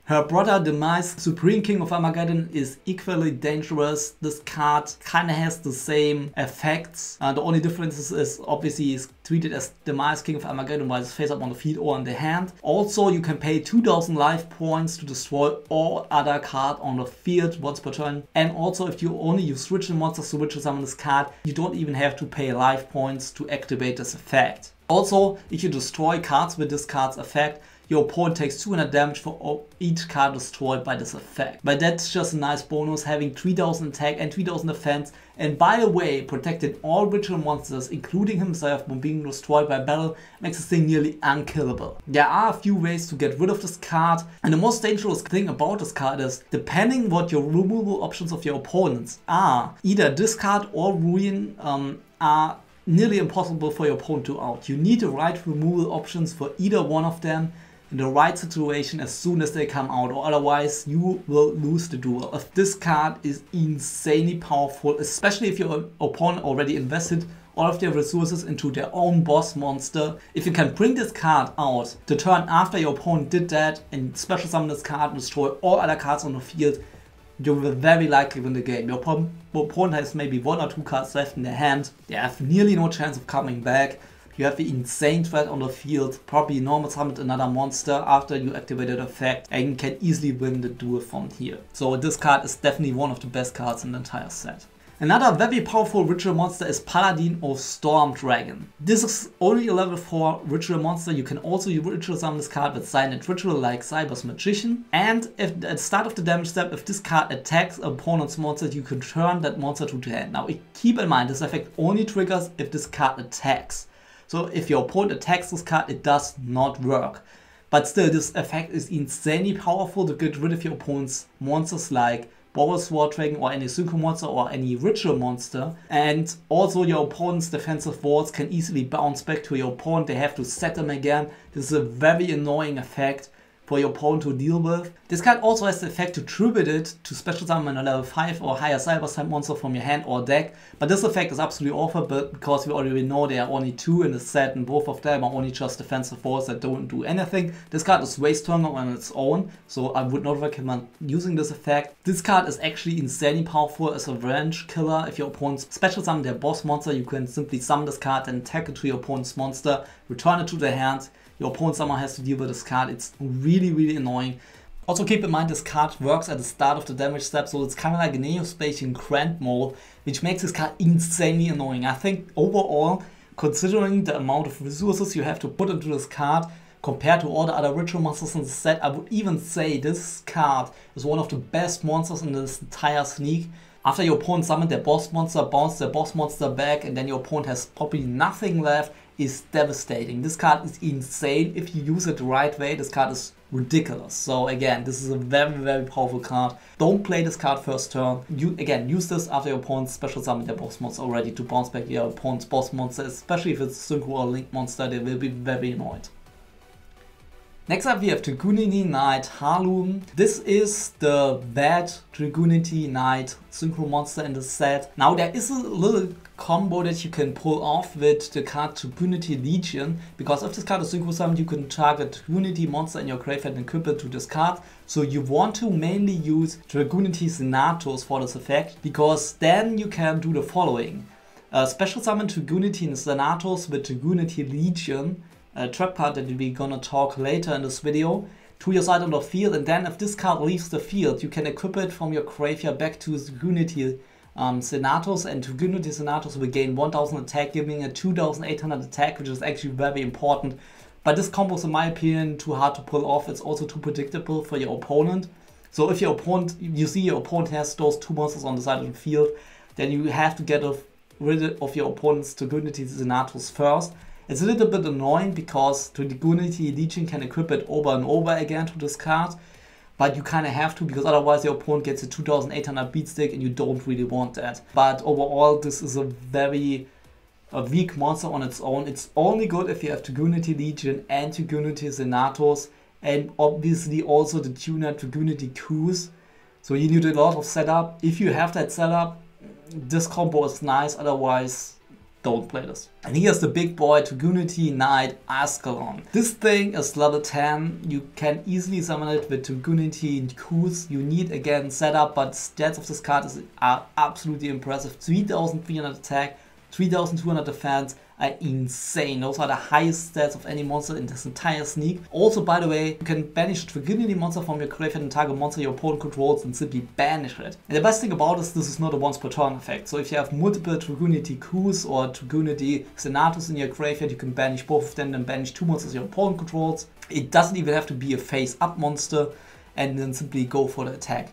Her brother Demise, Supreme King of Armageddon, is equally dangerous. This card kinda has the same effects. The only difference is obviously is treated as Demise King of Armageddon while it's face up on the field or in the hand. Also, you can pay 2000 life points to destroy all other cards on the field once per turn. And also, if you only use ritual monsters to ritual summon this card, you don't even have to pay life points to activate this effect. Also, if you destroy cards with this card's effect, your opponent takes 200 damage for each card destroyed by this effect. But that's just a nice bonus, having 3000 attack and 3000 defense, and by the way, protecting all ritual monsters, including himself, from being destroyed by battle, makes this thing nearly unkillable. There are a few ways to get rid of this card, and the most dangerous thing about this card is, depending what your removal options of your opponents are, either discard or ruin are nearly impossible for your opponent to out. You need the right removal options for either one of them in the right situation as soon as they come out, or otherwise you will lose the duel. This card is insanely powerful, especially if your opponent already invested all of their resources into their own boss monster. If you can bring this card out the turn after your opponent did that and special summon this card and destroy all other cards on the field, you will very likely win the game. Your opponent has maybe 1 or 2 cards left in their hand. They have nearly no chance of coming back. You have the insane threat on the field, probably normal summoned another monster after you activated the effect, and can easily win the duel from here. So this card is definitely one of the best cards in the entire set. Another very powerful ritual monster is Paladin or Storm Dragon. This is only a level 4 ritual monster. You can also ritual summon this card with silent ritual like Cyber's Magician. And if at the start of the damage step, if this card attacks an opponent's monster, you can turn that monster to the hand. Now keep in mind, this effect only triggers if this card attacks. So if your opponent attacks this card, it does not work. But still, this effect is insanely powerful to get rid of your opponent's monsters like Borrelsword Dragon or any synchro monster or any ritual monster. And also your opponent's defensive wards can easily bounce back to your opponent. They have to set them again. This is a very annoying effect for your opponent to deal with. This card also has the effect to tribute it to special summon a level 5 or higher cyber type monster from your hand or deck. But this effect is absolutely awful, but because we already know there are only 2 in the set and both of them are only just defensive wards that don't do anything. This card is way stronger on its own, so I would not recommend using this effect. This card is actually insanely powerful as a range killer. If your opponent special summon their boss monster, you can simply summon this card and attack it to your opponent's monster, return it to their hand. Your opponent somehow has to deal with this card. It's really annoying. Also keep in mind this card works at the start of the damage step, so it's kind of like a Neo-Spacian Grand mode, which makes this card insanely annoying. I think overall, considering the amount of resources you have to put into this card compared to all the other ritual monsters in the set, I would even say this card is one of the best monsters in this entire sneak. After your opponent summoned their boss monster, bounce their boss monster back, and then your opponent has probably nothing left, is devastating. This card is insane. If you use it the right way, this card is ridiculous. So again, this is a very powerful card. Don't play this card first turn. Again, use this after your opponent's special summon their boss monster already to bounce back your opponent's boss monster, especially if it's a synchro or link monster. They will be very annoyed. Next up we have Dragunity Knight Harloom. This is the bad Dragunity Knight synchro monster in the set. Now there is a little combo that you can pull off with the card Dragunity Legion, because if this card is synchro summoned, you can target Dragunity monster in your graveyard and equip it to this card. So you want to mainly use Dragunity Senatus for this effect, because then you can do the following. Special summon Dragunity Senatus with Dragunity Legion, a trap card that we're gonna talk later in this video, to your side on the field, and then if this card leaves the field, you can equip it from your graveyard back to Dragunity Senatus, and Dragunity Senatus will gain 1000 attack, giving a 2800 attack, which is actually very important. But this combo is, in my opinion, too hard to pull off. It's also too predictable for your opponent. So if your opponent, you see your opponent has those 2 monsters on the side of the field, then you have to get rid of your opponent's Dragunity Senatus first. It's a little bit annoying because Dragunity Legion can equip it over and over again to this card, but you kind of have to, because otherwise your opponent gets a 2800 beat stick and you don't really want that. But overall, this is a very weak monster on its own. It's only good if you have Dragunity Legion and Dragunity Senatus, and obviously also the tuner Dragunity Cruise. So you need a lot of setup. If you have that setup, this combo is nice, otherwise don't play this. And here's the big boy, Dragunity Knight Ascalon. This thing is level 10. You can easily summon it with Dragunity Cruise. You need again setup, but stats of this card are absolutely impressive. 3300 attack, 3200 defense, are insane. Those are the highest stats of any monster in this entire sneak. Also, by the way, you can banish a Dragunity monster from your graveyard and target monster your opponent controls and simply banish it. And the best thing about this is not a once per turn effect. So if you have multiple Dragunity Qs or Dragunity Senatus in your graveyard, you can banish both of them and banish 2 monsters your opponent controls. It doesn't even have to be a face-up monster, and then simply go for the attack.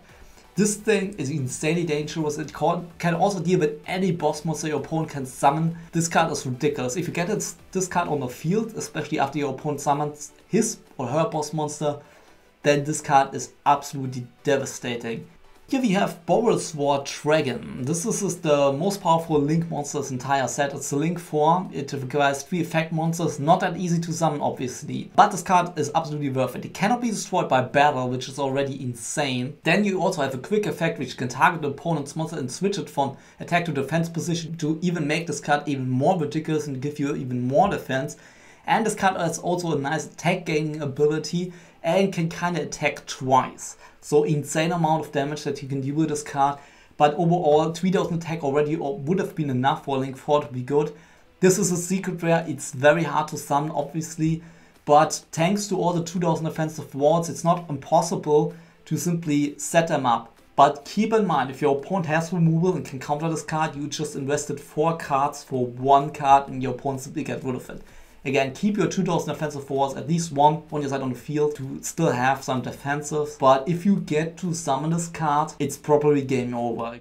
This thing is insanely dangerous. It can also deal with any boss monster your opponent can summon. This card is ridiculous. If you get this card on the field, especially after your opponent summons his or her boss monster, then this card is absolutely devastating. Here we have Borrelsword Dragon. This is the most powerful Link monster's entire set. It's a Link form. It requires 3 effect monsters. Not that easy to summon, obviously. But this card is absolutely worth it. It cannot be destroyed by battle, which is already insane. Then you also have a quick effect which can target the opponent's monster and switch it from attack to defense position to even make this card even more ridiculous and give you even more defense. And this card has also a nice attack gaining ability and can kind of attack twice. So insane amount of damage that you can deal with this card. But overall, 3000 attack already would have been enough for Link 4 to be good. This is a secret rare. It's very hard to summon, obviously. But thanks to all the 2000 offensive walls, it's not impossible to simply set them up. But keep in mind, if your opponent has removal and can counter this card, you just invested 4 cards for 1 card and your opponent simply get rid of it. Again, keep your 2000 offensive walls, at least one on your side on the field to still have some defensive. But if you get to summon this card, it's probably game over.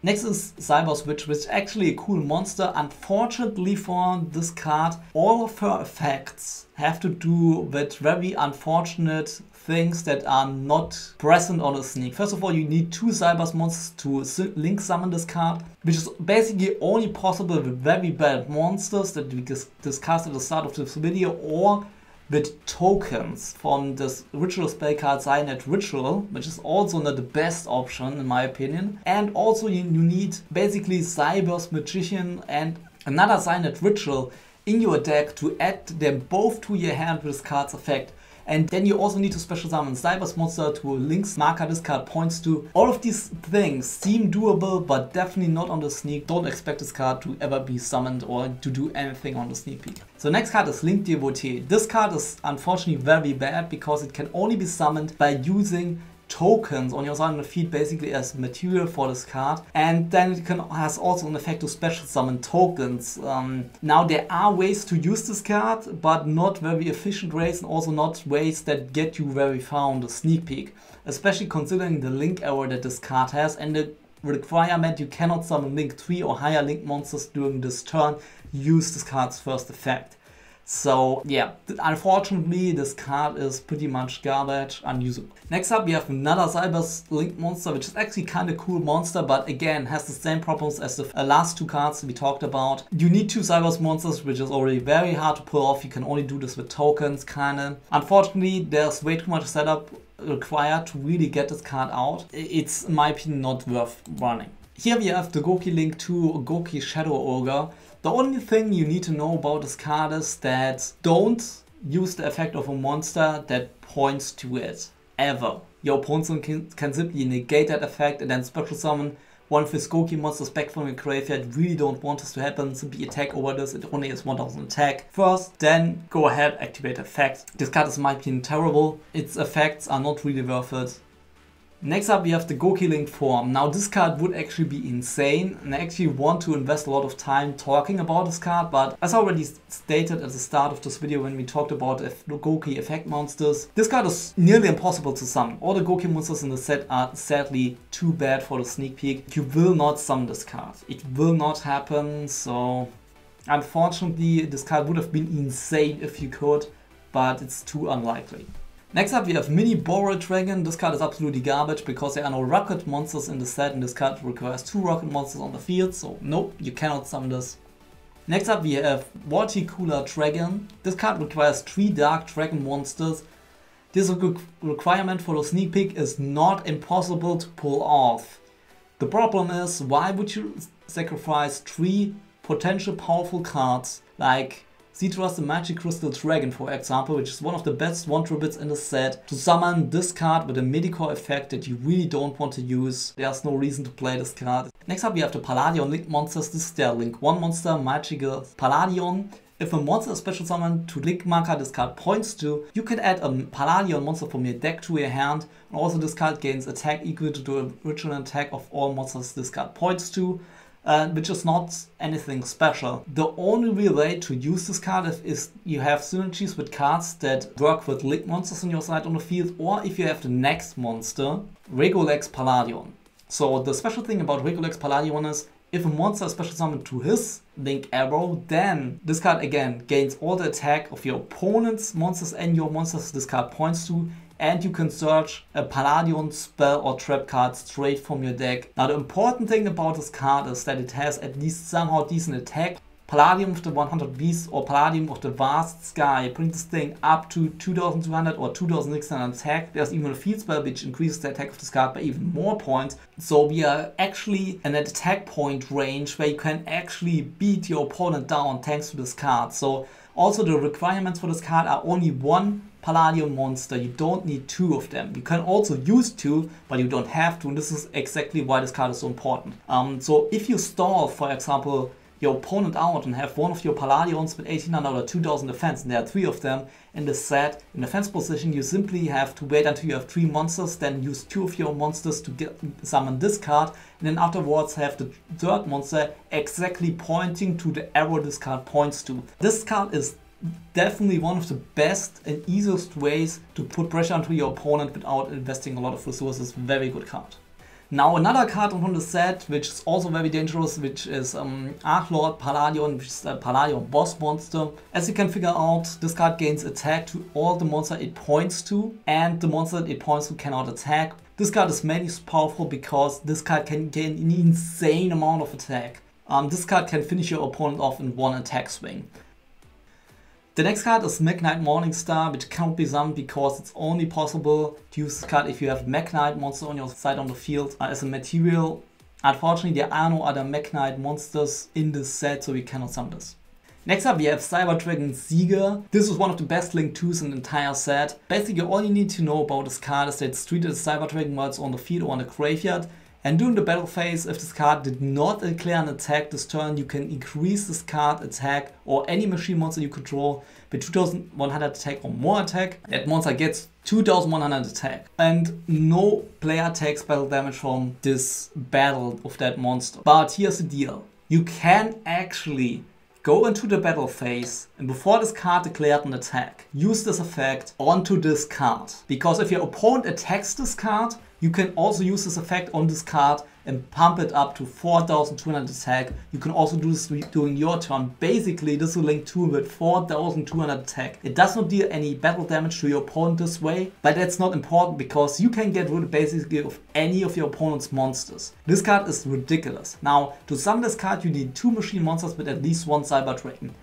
Next is Cybernetic Witch, which is actually a cool monster. Unfortunately for this card, all of her effects have to do with very unfortunate things that are not present on the sneak. First of all, you need 2 Cybernetic monsters to link summon this card, which is basically only possible with very bad monsters that we discussed at the start of this video, or with tokens from this ritual spell card Cybernetic Ritual, which is also not the best option in my opinion. And also you need basically Cybernetic Magician and another Cybernetic Ritual in your deck to add them both to your hand with this card's effect. And then you also need to special summon Cyber's monster to a Link's marker this card points to. All of these things seem doable, but definitely not on the sneak. Don't expect this card to ever be summoned or to do anything on the sneak peek. So next card is Link Devotee. This card is unfortunately very bad because it can only be summoned by using tokens on your side on the field basically as material for this card, and then it has also an effect to special summon tokens. Now there are ways to use this card, but not very efficient ways, and also not ways that get you very far on the sneak peek, especially considering the link error that this card has and the requirement you cannot summon Link 3 or higher Link monsters during this turn. Use this card's first effect. So yeah, unfortunately this card is pretty much garbage, unusable. Next up we have another Cyber's Link monster, which is actually kind of cool monster, but again has the same problems as the last 2 cards we talked about. You need 2 Cyber's monsters, which is already very hard to pull off. You can only do this with tokens, kinda. Unfortunately, there's way too much setup required to really get this card out. It's, in my opinion, not worth running. Here we have the Gouki Link to Gouki Shadow Ogre. The only thing you need to know about this card is that don't use the effect of a monster that points to it, ever. Your opponent can simply negate that effect and then special summon one of his Gouki monsters back from your graveyard. Really don't want this to happen, simply attack over this. It only has 1000 attack first, then go ahead, activate effect. This card is in my opinion terrible. Its effects are not really worth it. Next up we have the Gouki Link form. Now this card would actually be insane, and I actually want to invest a lot of time talking about this card, but as I already stated at the start of this video when we talked about Gouki effect monsters, this card is nearly impossible to summon. All the Gouki monsters in the set are sadly too bad for the sneak peek. You will not summon this card. It will not happen, so unfortunately this card would have been insane if you could, but it's too unlikely. Next up we have Mini Borrelsword Dragon. This card is absolutely garbage because there are no rocket monsters in the set, and this card requires 2 rocket monsters on the field, so nope, you cannot summon this. Next up we have Vorticooler Dragon. This card requires 3 Dark Dragon monsters. This requirement for the sneak peek is not impossible to pull off. The problem is, why would you sacrifice 3 potential powerful cards like Zirdras the Magicrystal Dragon, for example, which is one of the best 1-drop bits in the set, to summon this card with a Medicore effect that you really don't want to use. There's no reason to play this card. Next up we have the Palladion Link monsters. This is their Link 1 monster, Magical Palladion. If a monster is special summoned to Link marker this card points to, you can add a Palladion monster from your deck to your hand, and also this card gains attack equal to the original attack of all monsters this card points to, which is not anything special. The only real way to use this card is you have synergies with cards that work with Link monsters on your side on the field, or if you have the next monster, Reunite Palladion. So the special thing about Reunite Palladion is, if a monster is special summoned to his Link arrow, then this card again gains all the attack of your opponent's monsters and your monsters this card points to, and you can search a Palladion spell or trap card straight from your deck. Now the important thing about this card is that it has at least somehow decent attack. Palladium of the 100 Beasts or Palladium of the Vast Sky brings this thing up to 2200 or 2600 attack. There's even a field spell which increases the attack of this card by even more points. So we are actually in an attack point range where you can actually beat your opponent down thanks to this card. So also the requirements for this card are only one Palladium monster. You don't need 2 of them. You can also use 2, but you don't have to, and this is exactly why this card is so important. So if you stall, for example, your opponent out and have one of your Palladions with 1800 or 2000 defense, and there are 3 of them in the set in defense position, you simply have to wait until you have 3 monsters, then use 2 of your monsters to summon this card, and then afterwards have the 3rd monster exactly pointing to the arrow this card points to. This card is definitely one of the best and easiest ways to put pressure onto your opponent without investing a lot of resources. Very good card. Now another card from the set, which is also very dangerous, which is Archlord Palladion, which is a Palladion boss monster. As you can figure out, this card gains attack to all the monster it points to, and the monster it points to cannot attack. This card is mainly powerful because this card can gain an insane amount of attack. This card can finish your opponent off in 1 attack swing. The next card is Magnight Morningstar, which cannot be summoned because it's only possible to use this card if you have Magnight monster on your side on the field as a material. Unfortunately, there are no other Magnight monsters in this set, so we cannot summon this. Next up we have Cyber Dragon Zieger. This is one of the best Link 2s in the entire set. Basically all you need to know about this card is that it's treated as Cyber Dragon while it's on the field or on the graveyard. And during the battle phase, if this card did not declare an attack this turn, you can increase this card attack or any machine monster you control with 2100 attack or more attack. That monster gets 2100 attack. And no player takes battle damage from this battle of that monster. But here's the deal. You can actually go into the battle phase and before this card declared an attack, use this effect onto this card. Because if your opponent attacks this card, you can also use this effect on this card and pump it up to 4200 attack. You can also do this during your turn. Basically, this is a Link 2 with 4200 attack. It does not deal any battle damage to your opponent this way, but that's not important because you can get rid basically of any of your opponent's monsters. This card is ridiculous. Now, to summon this card, you need 2 machine monsters with at least 1 Cyber Dragon.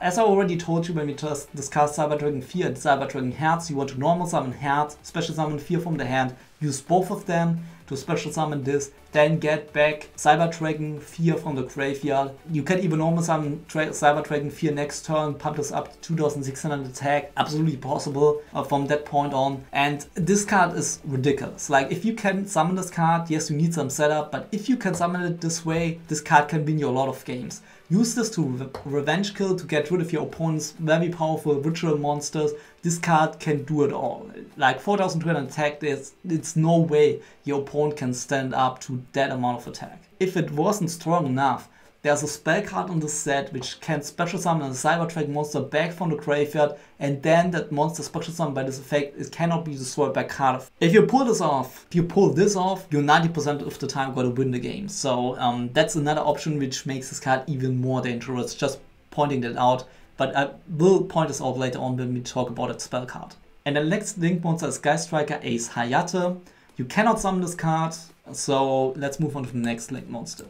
As I already told you when we just discussed Cyber Dragon 4 and Cyber Dragon Herz, you want to normal summon Herz, special summon 4 from the hand, use both of them to special summon this, then get back Cyber Dragon 4 from the graveyard. You can even normal summon Cyber Dragon 4 next turn, pump this up to 2600 attack, absolutely possible from that point on. And this card is ridiculous. Like if you can summon this card, yes you need some setup, but if you can summon it this way, this card can win you a lot of games. Use this to revenge kill to get rid of your opponent's very powerful ritual monsters. This card can do it all. Like 4200 attack, it's no way your opponent can stand up to that amount of attack. If it wasn't strong enough, there's a spell card on this set which can special summon a Cyber Dragon monster back from the graveyard, and then that monster special summoned by this effect, it cannot be destroyed by card effect. If you pull this off, you're 90% of the time gonna win the game. So that's another option which makes this card even more dangerous, just pointing that out. But I will point this out later on when we talk about that spell card. And the next Link monster is Sky Striker Ace Hayate. You cannot summon this card, so let's move on to the next Link monster,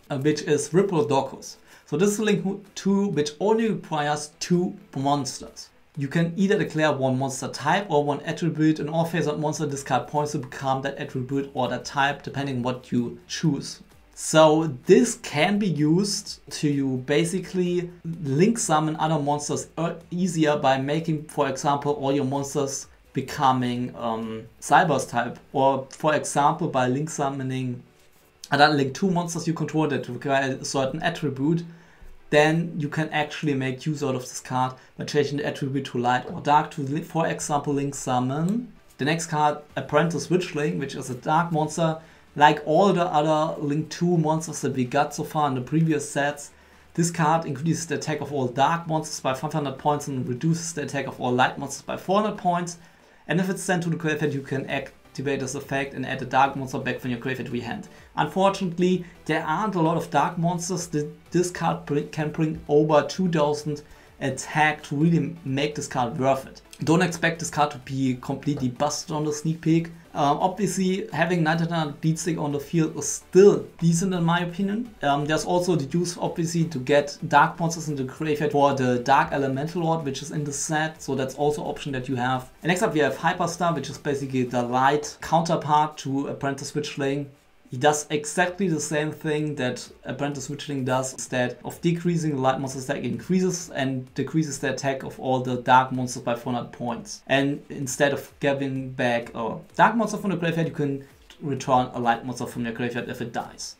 which is Riplodocus. So this is a Link 2 which only requires 2 monsters. You can either declare 1 monster type or 1 attribute. In all face-up monster, this card points to become that attribute or that type, depending on what you choose. So this can be used to basically link summon other monsters easier by making, for example, all your monsters becoming Cybers type, or for example by link summoning other link 2 monsters you control that require a certain attribute. Then you can actually make use out of this card by changing the attribute to light or dark to, for example, link summon the next card, Apprentice Witchling, which is a dark monster. Like all the other Link 2 monsters that we got so far in the previous sets, this card increases the attack of all dark monsters by 500 points and reduces the attack of all light monsters by 400 points. And if it's sent to the graveyard, you can activate this effect and add a dark monster back from your graveyard to your hand. Unfortunately, there aren't a lot of dark monsters that this card can bring over 2000 attack to really make this card worth it. Don't expect this card to be completely busted on the sneak peek. Obviously, having 900 beatstick on the field is still decent in my opinion. There's also the use, obviously, to get dark monsters in the graveyard for the Dark Elemental Lord, which is in the set, so that's also an option that you have. And next up we have Hyperstar, which is basically the light counterpart to Apprentice Witchling. He does exactly the same thing that Apprentice Witchling does. Instead of decreasing the light monster attack, it increases and decreases the attack of all the dark monsters by 400 points. And instead of giving back a dark monster from the graveyard, you can return a light monster from your graveyard if it dies.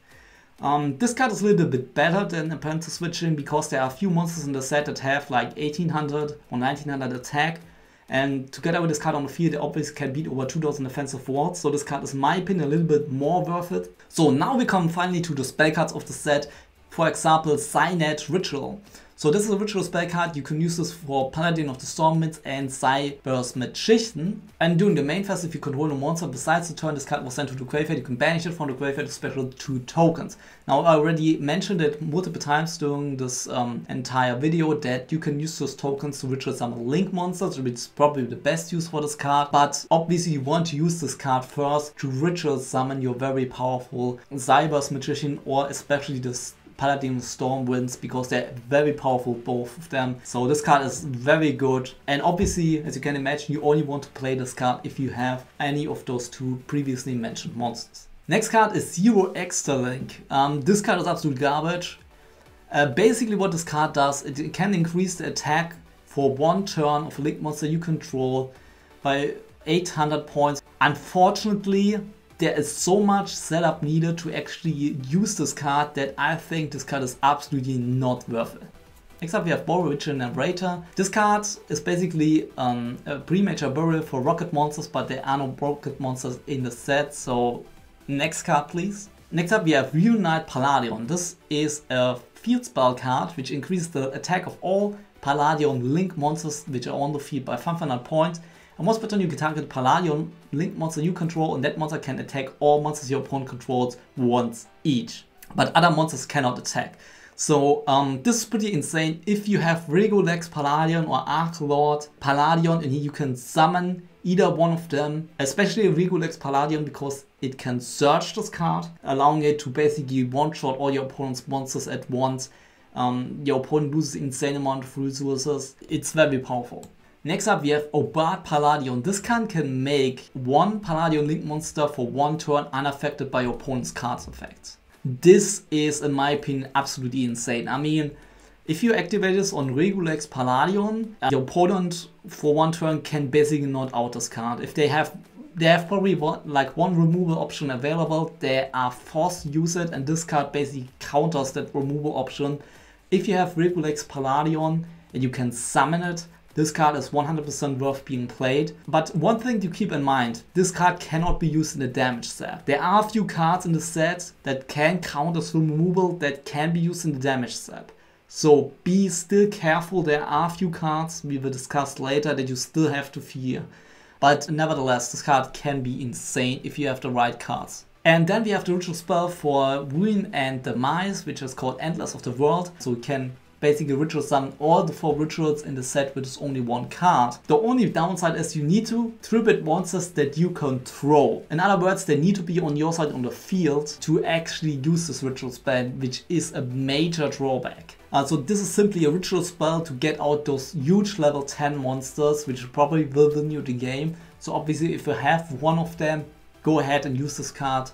This card is a little bit better than Apprentice Witchling because there are a few monsters in the set that have like 1800 or 1900 attack. And together with this card on the field, they obviously can beat over 2000 defensive wards. So this card is, in my opinion, a little bit more worth it. So now we come finally to the spell cards of the set. For example, Cybernetic Ritual. So this is a ritual spell card. You can use this for Paladin of the Stormwinds and Cybernetic Magician. And during the main phase, if you control a monster besides the turn this card was sent to the graveyard, you can banish it from the graveyard to special 2 tokens. Now I already mentioned it multiple times during this entire video that you can use those tokens to ritual summon link monsters, which is probably the best use for this card. But obviously you want to use this card first to ritual summon your very powerful Cybernetic Magician, or especially this Paladin Stormwinds, because they're very powerful, both of them. So this card is very good, and obviously, as you can imagine, you only want to play this card if you have any of those 2 previously mentioned monsters. Next card is Zero Extra Link. This card is absolute garbage. Basically what this card does, it can increase the attack for 1 turn of a link monster you control by 800 points. Unfortunately, there is so much setup needed to actually use this card that I think this card is absolutely not worth it. Next up we have Borrelsword Dragon. This card is basically a pre-major burial for rocket monsters, but there are no rocket monsters in the set, so next card please. Next up we have Reunite Palladion. This is a field spell card which increases the attack of all Palladion link monsters which are on the field by 500 points. And most per turn you can target Palladion link monster you control, and that monster can attack all monsters your opponent controls once each. But other monsters cannot attack. So this is pretty insane. If you have Regolex Palladion or Archlord Palladion, and you can summon either one of them, especially Regolex Palladion, because it can search this card, allowing it to basically one-shot all your opponent's monsters at once. Your opponent loses an insane amount of resources. It's very powerful. Next up we have Open Palladion. This card can make 1 Palladion link monster for 1 turn unaffected by your opponent's card's effects. This is, in my opinion, absolutely insane. I mean, if you activate this on Regolex Palladion, your opponent for 1 turn can basically not out this card. If they have probably one removal option available, they are forced to use it, and this card basically counters that removal option. If you have Regolex Palladion and you can summon it, this card is 100% worth being played. But one thing to keep in mind, this card cannot be used in the damage set. There are a few cards in the set that can counter removal that can be used in the damage set. So be still careful, there are a few cards we will discuss later that you still have to fear. But nevertheless, this card can be insane if you have the right cards. And then we have the ritual spell for Ruin and Demise, which is called Endless of the World. So we can basically ritual summon all the 4 rituals in the set with just only 1 card. The only downside is you need to tribute monsters that you control. In other words, they need to be on your side on the field to actually use this ritual spell, which is a major drawback. So this is simply a ritual spell to get out those huge level 10 monsters, which probably will win you the game. So obviously if you have one of them, go ahead and use this card.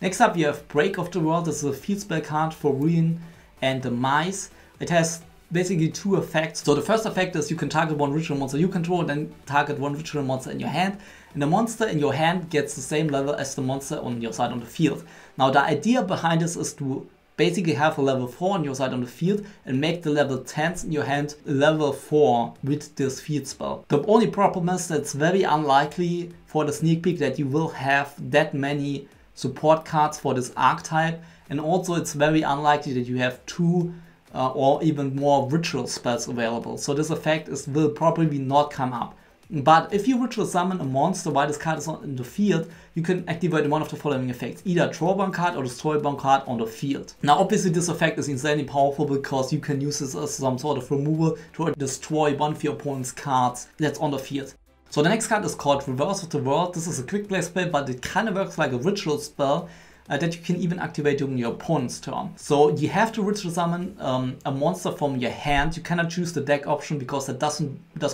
Next up, you have Break of the World. This is a field spell card for Ruin and Demise. It has basically two effects. So the first effect is you can target one ritual monster you control, then target one ritual monster in your hand. And the monster in your hand gets the same level as the monster on your side on the field. Now the idea behind this is to basically have a level 4 on your side on the field and make the level 10s in your hand level 4 with this field spell. The only problem is that it's very unlikely for the sneak peek that you will have that many support cards for this archetype, and also it's very unlikely that you have 2 or even more ritual spells available. So this effect will probably not come up. But if you ritual summon a monster while this card is not in the field, you can activate one of the following effects. Either draw one card or destroy one card on the field. Now obviously this effect is insanely powerful because you can use this as some sort of removal to destroy one of your opponent's cards that's on the field. So the next card is called Reverse of the World. This is a quick play spell, but it kind of works like a ritual spell that you can even activate during your opponent's turn. So you have to ritual summon a monster from your hand. You cannot choose the deck option because it does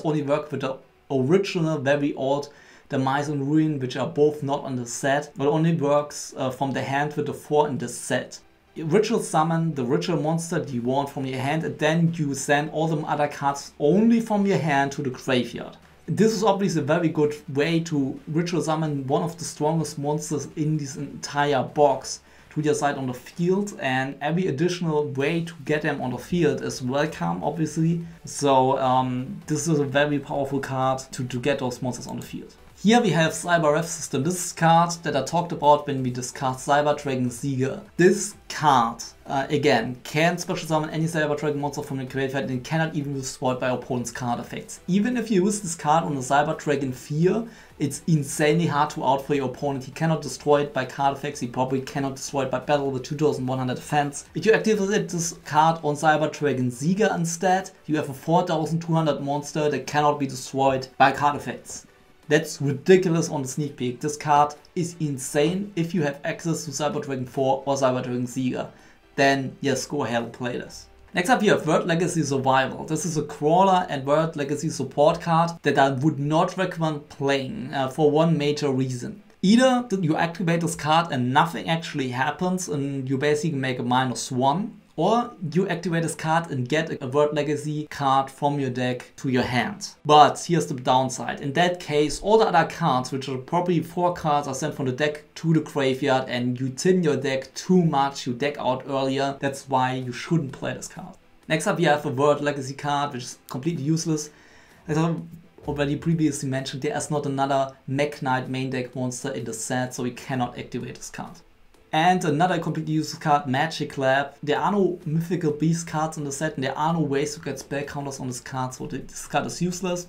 only work with the original, very old Demise and Ruin, which are both not on the set, but only works from the hand with the 4 in the set. You ritual summon the ritual monster that you want from your hand, and then you send all the other cards only from your hand to the graveyard. This is obviously a very good way to ritual summon one of the strongest monsters in this entire box to your side on the field, and every additional way to get them on the field is welcome, obviously. So this is a very powerful card to get those monsters on the field. Here we have Cyberref System. This is a card that I talked about when we discussed Cyber Dragon Zieger. This card, again, can special summon any Cyber Dragon monster from the graveyard and cannot even be destroyed by opponent's card effects. Even if you use this card on the Cyber Dragon 4, it's insanely hard to out for your opponent. He cannot destroy it by card effects, he probably cannot destroy it by battle with 2100 defense. If you activate this card on Cyber Dragon Zieger instead, you have a 4200 monster that cannot be destroyed by card effects. That's ridiculous on the sneak peek. This card is insane. If you have access to Cyber Dragon 4 or Cyber Dragon Zieger, then yes, go ahead and play this. Next up, you have World Legacy Survival. This is a crawler and World Legacy support card that I would not recommend playing for one major reason. Either you activate this card and nothing actually happens and you basically make a -1, or you activate this card and get a World Legacy card from your deck to your hand. But here's the downside. In that case, all the other cards, which are probably 4 cards, are sent from the deck to the graveyard and you thin your deck too much, you deck out earlier. That's why you shouldn't play this card. Next up, you have a World Legacy card, which is completely useless. As I already previously mentioned, there is not another Mech Knight main deck monster in the set, so we cannot activate this card. And another completely useless card, Magic Lab. There are no mythical beast cards in the set and there are no ways to get spell counters on this card, so this card is useless.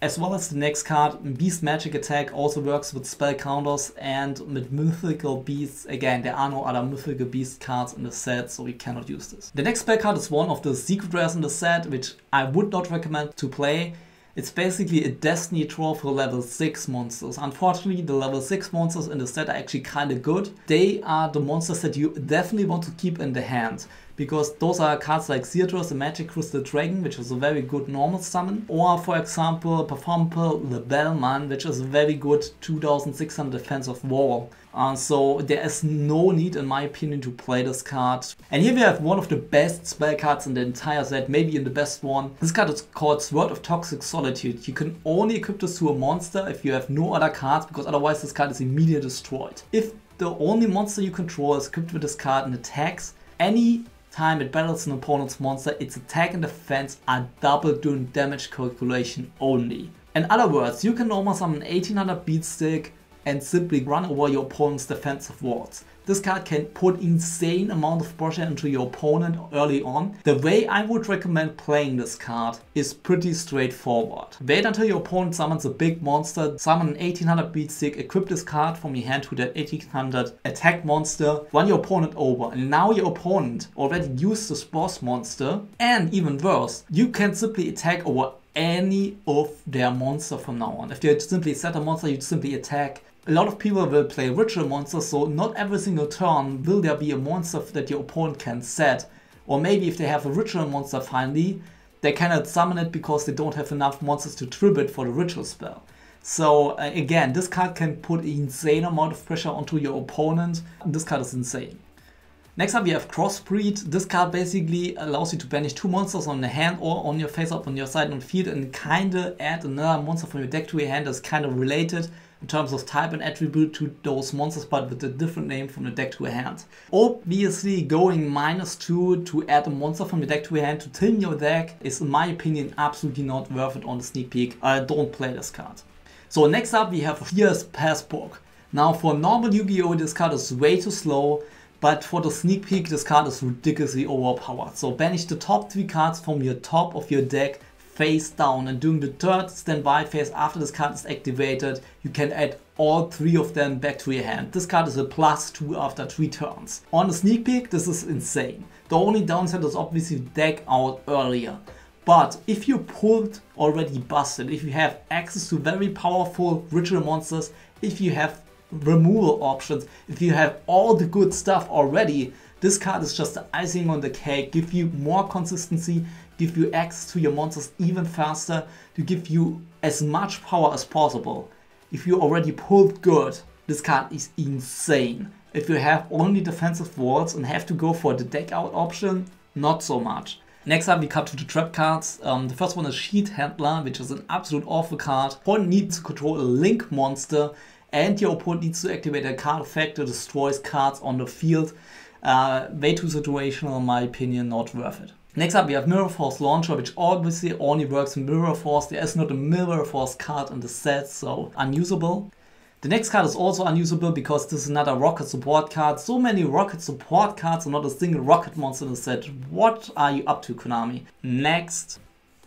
As well as the next card, Beast Magic Attack, also works with spell counters and with mythical beasts. Again, there are no other mythical beast cards in the set, so we cannot use this. The next spell card is one of the Zirdras in the set, which I would not recommend to play. It's basically a Destiny draw for level 6 monsters. Unfortunately, the level 6 monsters in the set are actually kind of good. They are the monsters that you definitely want to keep in the hand, because those are cards like Zirdras, the Magicrystal Dragon, which is a very good normal summon, or for example, Performable the Bellman, which is a very good 2600 defensive wall. So there is no need, in my opinion, to play this card. And here we have one of the best spell cards in the entire set, maybe even the best one. This card is called Sword of Toxic Solitude. You can only equip this to a monster if you have no other cards, because otherwise this card is immediately destroyed. If the only monster you control is equipped with this card and attacks, any time it battles an opponent's monster, its attack and defense are doubled during damage calculation only. In other words, you can normal summon 1800 beatstick and simply run over your opponent's defensive wards. This card can put insane amount of pressure into your opponent early on. The way I would recommend playing this card is pretty straightforward. Wait until your opponent summons a big monster, summon an 1800 beatstick, equip this card from your hand to that 1800 attack monster, run your opponent over, and now your opponent already used this boss monster, and even worse, you can simply attack over any of their monster from now on. If they simply set a monster, you simply attack. A lot of people will play ritual monsters, so not every single turn will there be a monster that your opponent can set. Or maybe if they have a ritual monster finally, they cannot summon it because they don't have enough monsters to tribute for the ritual spell. So again, this card can put an insane amount of pressure onto your opponent. This card is insane. Next up we have Crossbreed. This card basically allows you to banish 2 monsters on the hand or on your face up on your side on the field and kinda add another monster from your deck to your hand that's kind of related in terms of type and attribute to those monsters, but with a different name from the deck to your hand. Obviously going -2 to add a monster from your deck to your hand to thin your deck is, in my opinion, absolutely not worth it on the sneak peek. I don't play this card. So next up we have Fierce Passbook. Now for normal Yu-Gi-Oh! This card is way too slow. But for the sneak peek, this card is ridiculously overpowered. So banish the top 3 cards from your top of your deck face down, and during the third standby phase after this card is activated, you can add all 3 of them back to your hand. This card is a +2 after 3 turns. On the sneak peek, this is insane. The only downside is obviously deck out earlier. But if you pulled already busted, if you have access to very powerful ritual monsters, if you have removal options, if you have all the good stuff already, this card is just the icing on the cake. Give you more consistency, give you access to your monsters even faster, to give you as much power as possible. If you already pulled good, this card is insane. If you have only defensive walls and have to go for the deck out option, not so much. Next up we come to the trap cards. The first one is Sheet Handler, which is an absolute awful card. Opponent needs to control a link monster, and your opponent needs to activate a card effect that destroys cards on the field. Way too situational, in my opinion, not worth it. Next up we have Mirror Force Launcher, which obviously only works in Mirror Force. There is not a Mirror Force card in the set, so unusable. The next card is also unusable because this is another rocket support card. So many rocket support cards and not a single rocket monster in the set. What are you up to, Konami? Next.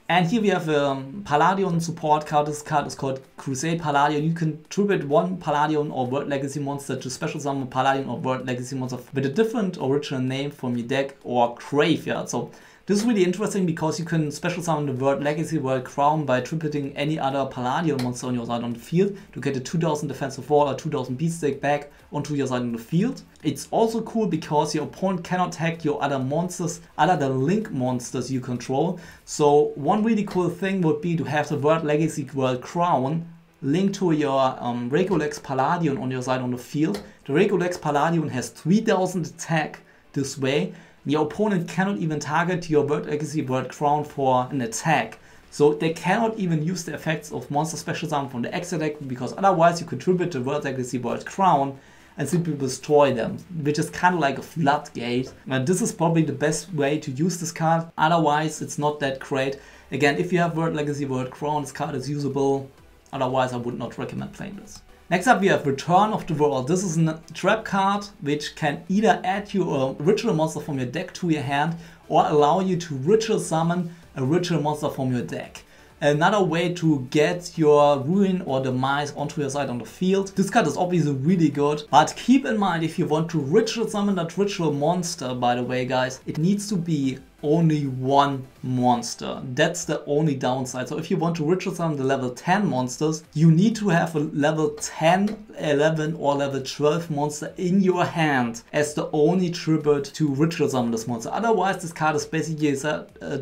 And here we have a Palladion support card. This card is called Crusade Palladion. You can tribute 1 Palladion or World Legacy monster to special summon Palladion or World Legacy monster with a different original name from your deck or graveyard. So this is really interesting because you can special summon the World Legacy World Crown by tributing any other Palladion monster on your side on the field to get a 2000 defensive wall or 2000 beat stake back onto your side on the field. It's also cool because your opponent cannot attack your other monsters other than link monsters you control. So one really cool thing would be to have the World Legacy World Crown linked to your Regolex Palladion on your side on the field. The Regolex Palladion has 3000 attack this way. Your opponent cannot even target your World Legacy World Crown for an attack. So they cannot even use the effects of monster special summon from the extra deck, because otherwise you contribute the World Legacy World Crown and simply destroy them, which is kind of like a floodgate. And this is probably the best way to use this card, otherwise it's not that great. Again, if you have World Legacy World Crown, this card is usable, otherwise I would not recommend playing this. Next up we have Return of the World. This is a trap card which can either add you a ritual monster from your deck to your hand or allow you to ritual summon a ritual monster from your deck. Another way to get your Ruin or Demise onto your side on the field. This card is obviously really good, but keep in mind if you want to ritual summon that ritual monster, by the way guys, it needs to be only 1 monster. That's the only downside. So if you want to ritual summon the level 10 monsters, you need to have a level 10, 11 or level 12 monster in your hand as the only tribute to ritual summon this monster. Otherwise this card is basically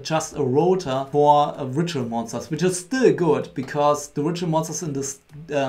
just a rotor for ritual monsters, which is still good because the ritual monsters in this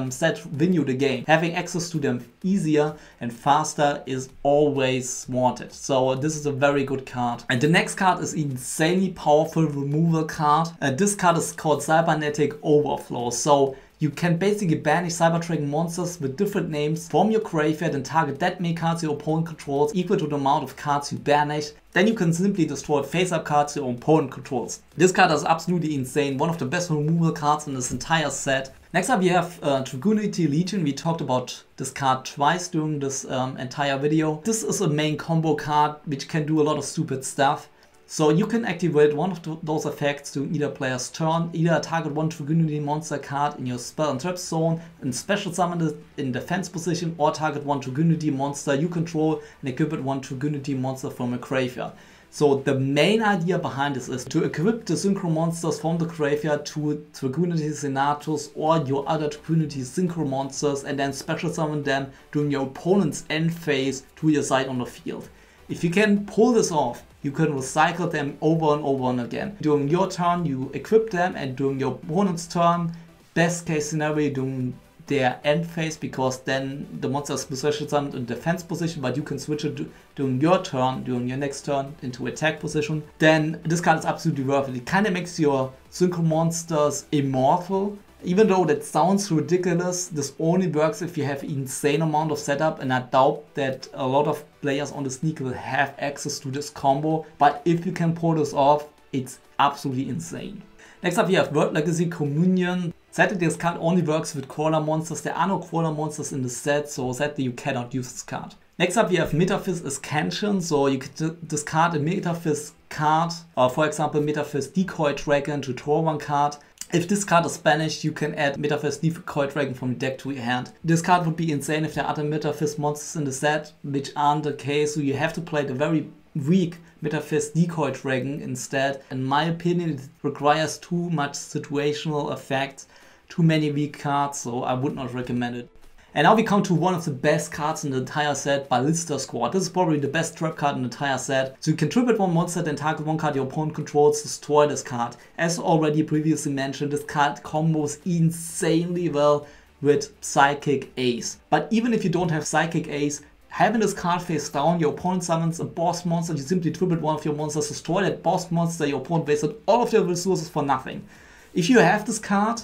set win you the game. Having access to them easier and faster is always wanted. So this is a very good card. And the next card is insanely powerful removal card. This card is called Cybernetic Overflow. So you can basically banish Cyber Dragon monsters with different names from your graveyard and target that many cards your opponent controls equal to the amount of cards you banish. Then you can simply destroy face-up cards your opponent controls. This card is absolutely insane, one of the best removal cards in this entire set. Next up we have Dragunity Legion. We talked about this card twice during this entire video. This is a main combo card which can do a lot of stupid stuff. So you can activate one of those effects during either player's turn, either target 1 Dragunity monster card in your spell and trap zone and special summon it in defense position, or target 1 Dragunity monster you control and equip it 1 Dragunity monster from a graveyard. So the main idea behind this is to equip the synchro monsters from the graveyard to Dragunity Senatus or your other Dragunity synchro monsters and then special summon them during your opponent's end phase to your side on the field. If you can pull this off, you can recycle them over and over and again. During your turn you equip them and during your opponent's turn best case scenario doing their end phase, because then the monster is special summoned in defense position, but you can switch it during your turn, during your next turn, into attack position. Then this card is absolutely worth it. It kind of makes your synchro monsters immortal. Even though that sounds ridiculous, this only works if you have insane amount of setup, and I doubt that a lot of players on the sneak will have access to this combo. But if you can pull this off, it's absolutely insane. Next up, we have World Legacy Communion. Sadly, this card only works with crawler monsters. There are no crawler monsters in the set, so sadly you cannot use this card. Next up, we have Metaphys Ascension. So you can discard a Metaphys card, or for example, Metaphys Decoy Dragon to draw one card. If this card is banished, you can add Metaphys Decoy Dragon from your deck to your hand. This card would be insane if there are other Metaphys monsters in the set, which aren't the case, so you have to play the very weak Metaphys Decoy Dragon instead. In my opinion, it requires too much situational effects, too many weak cards, so I would not recommend it. And now we come to one of the best cards in the entire set, Ballista Squad. This is probably the best trap card in the entire set. So you can trip at one monster, then target one card your opponent controls, destroy this card. As already previously mentioned, this card combos insanely well with Psychic Ace. But even if you don't have Psychic Ace, having this card face down, your opponent summons a boss monster, you simply trip at one of your monsters, destroy that boss monster, your opponent wasted all of their resources for nothing. If you have this card,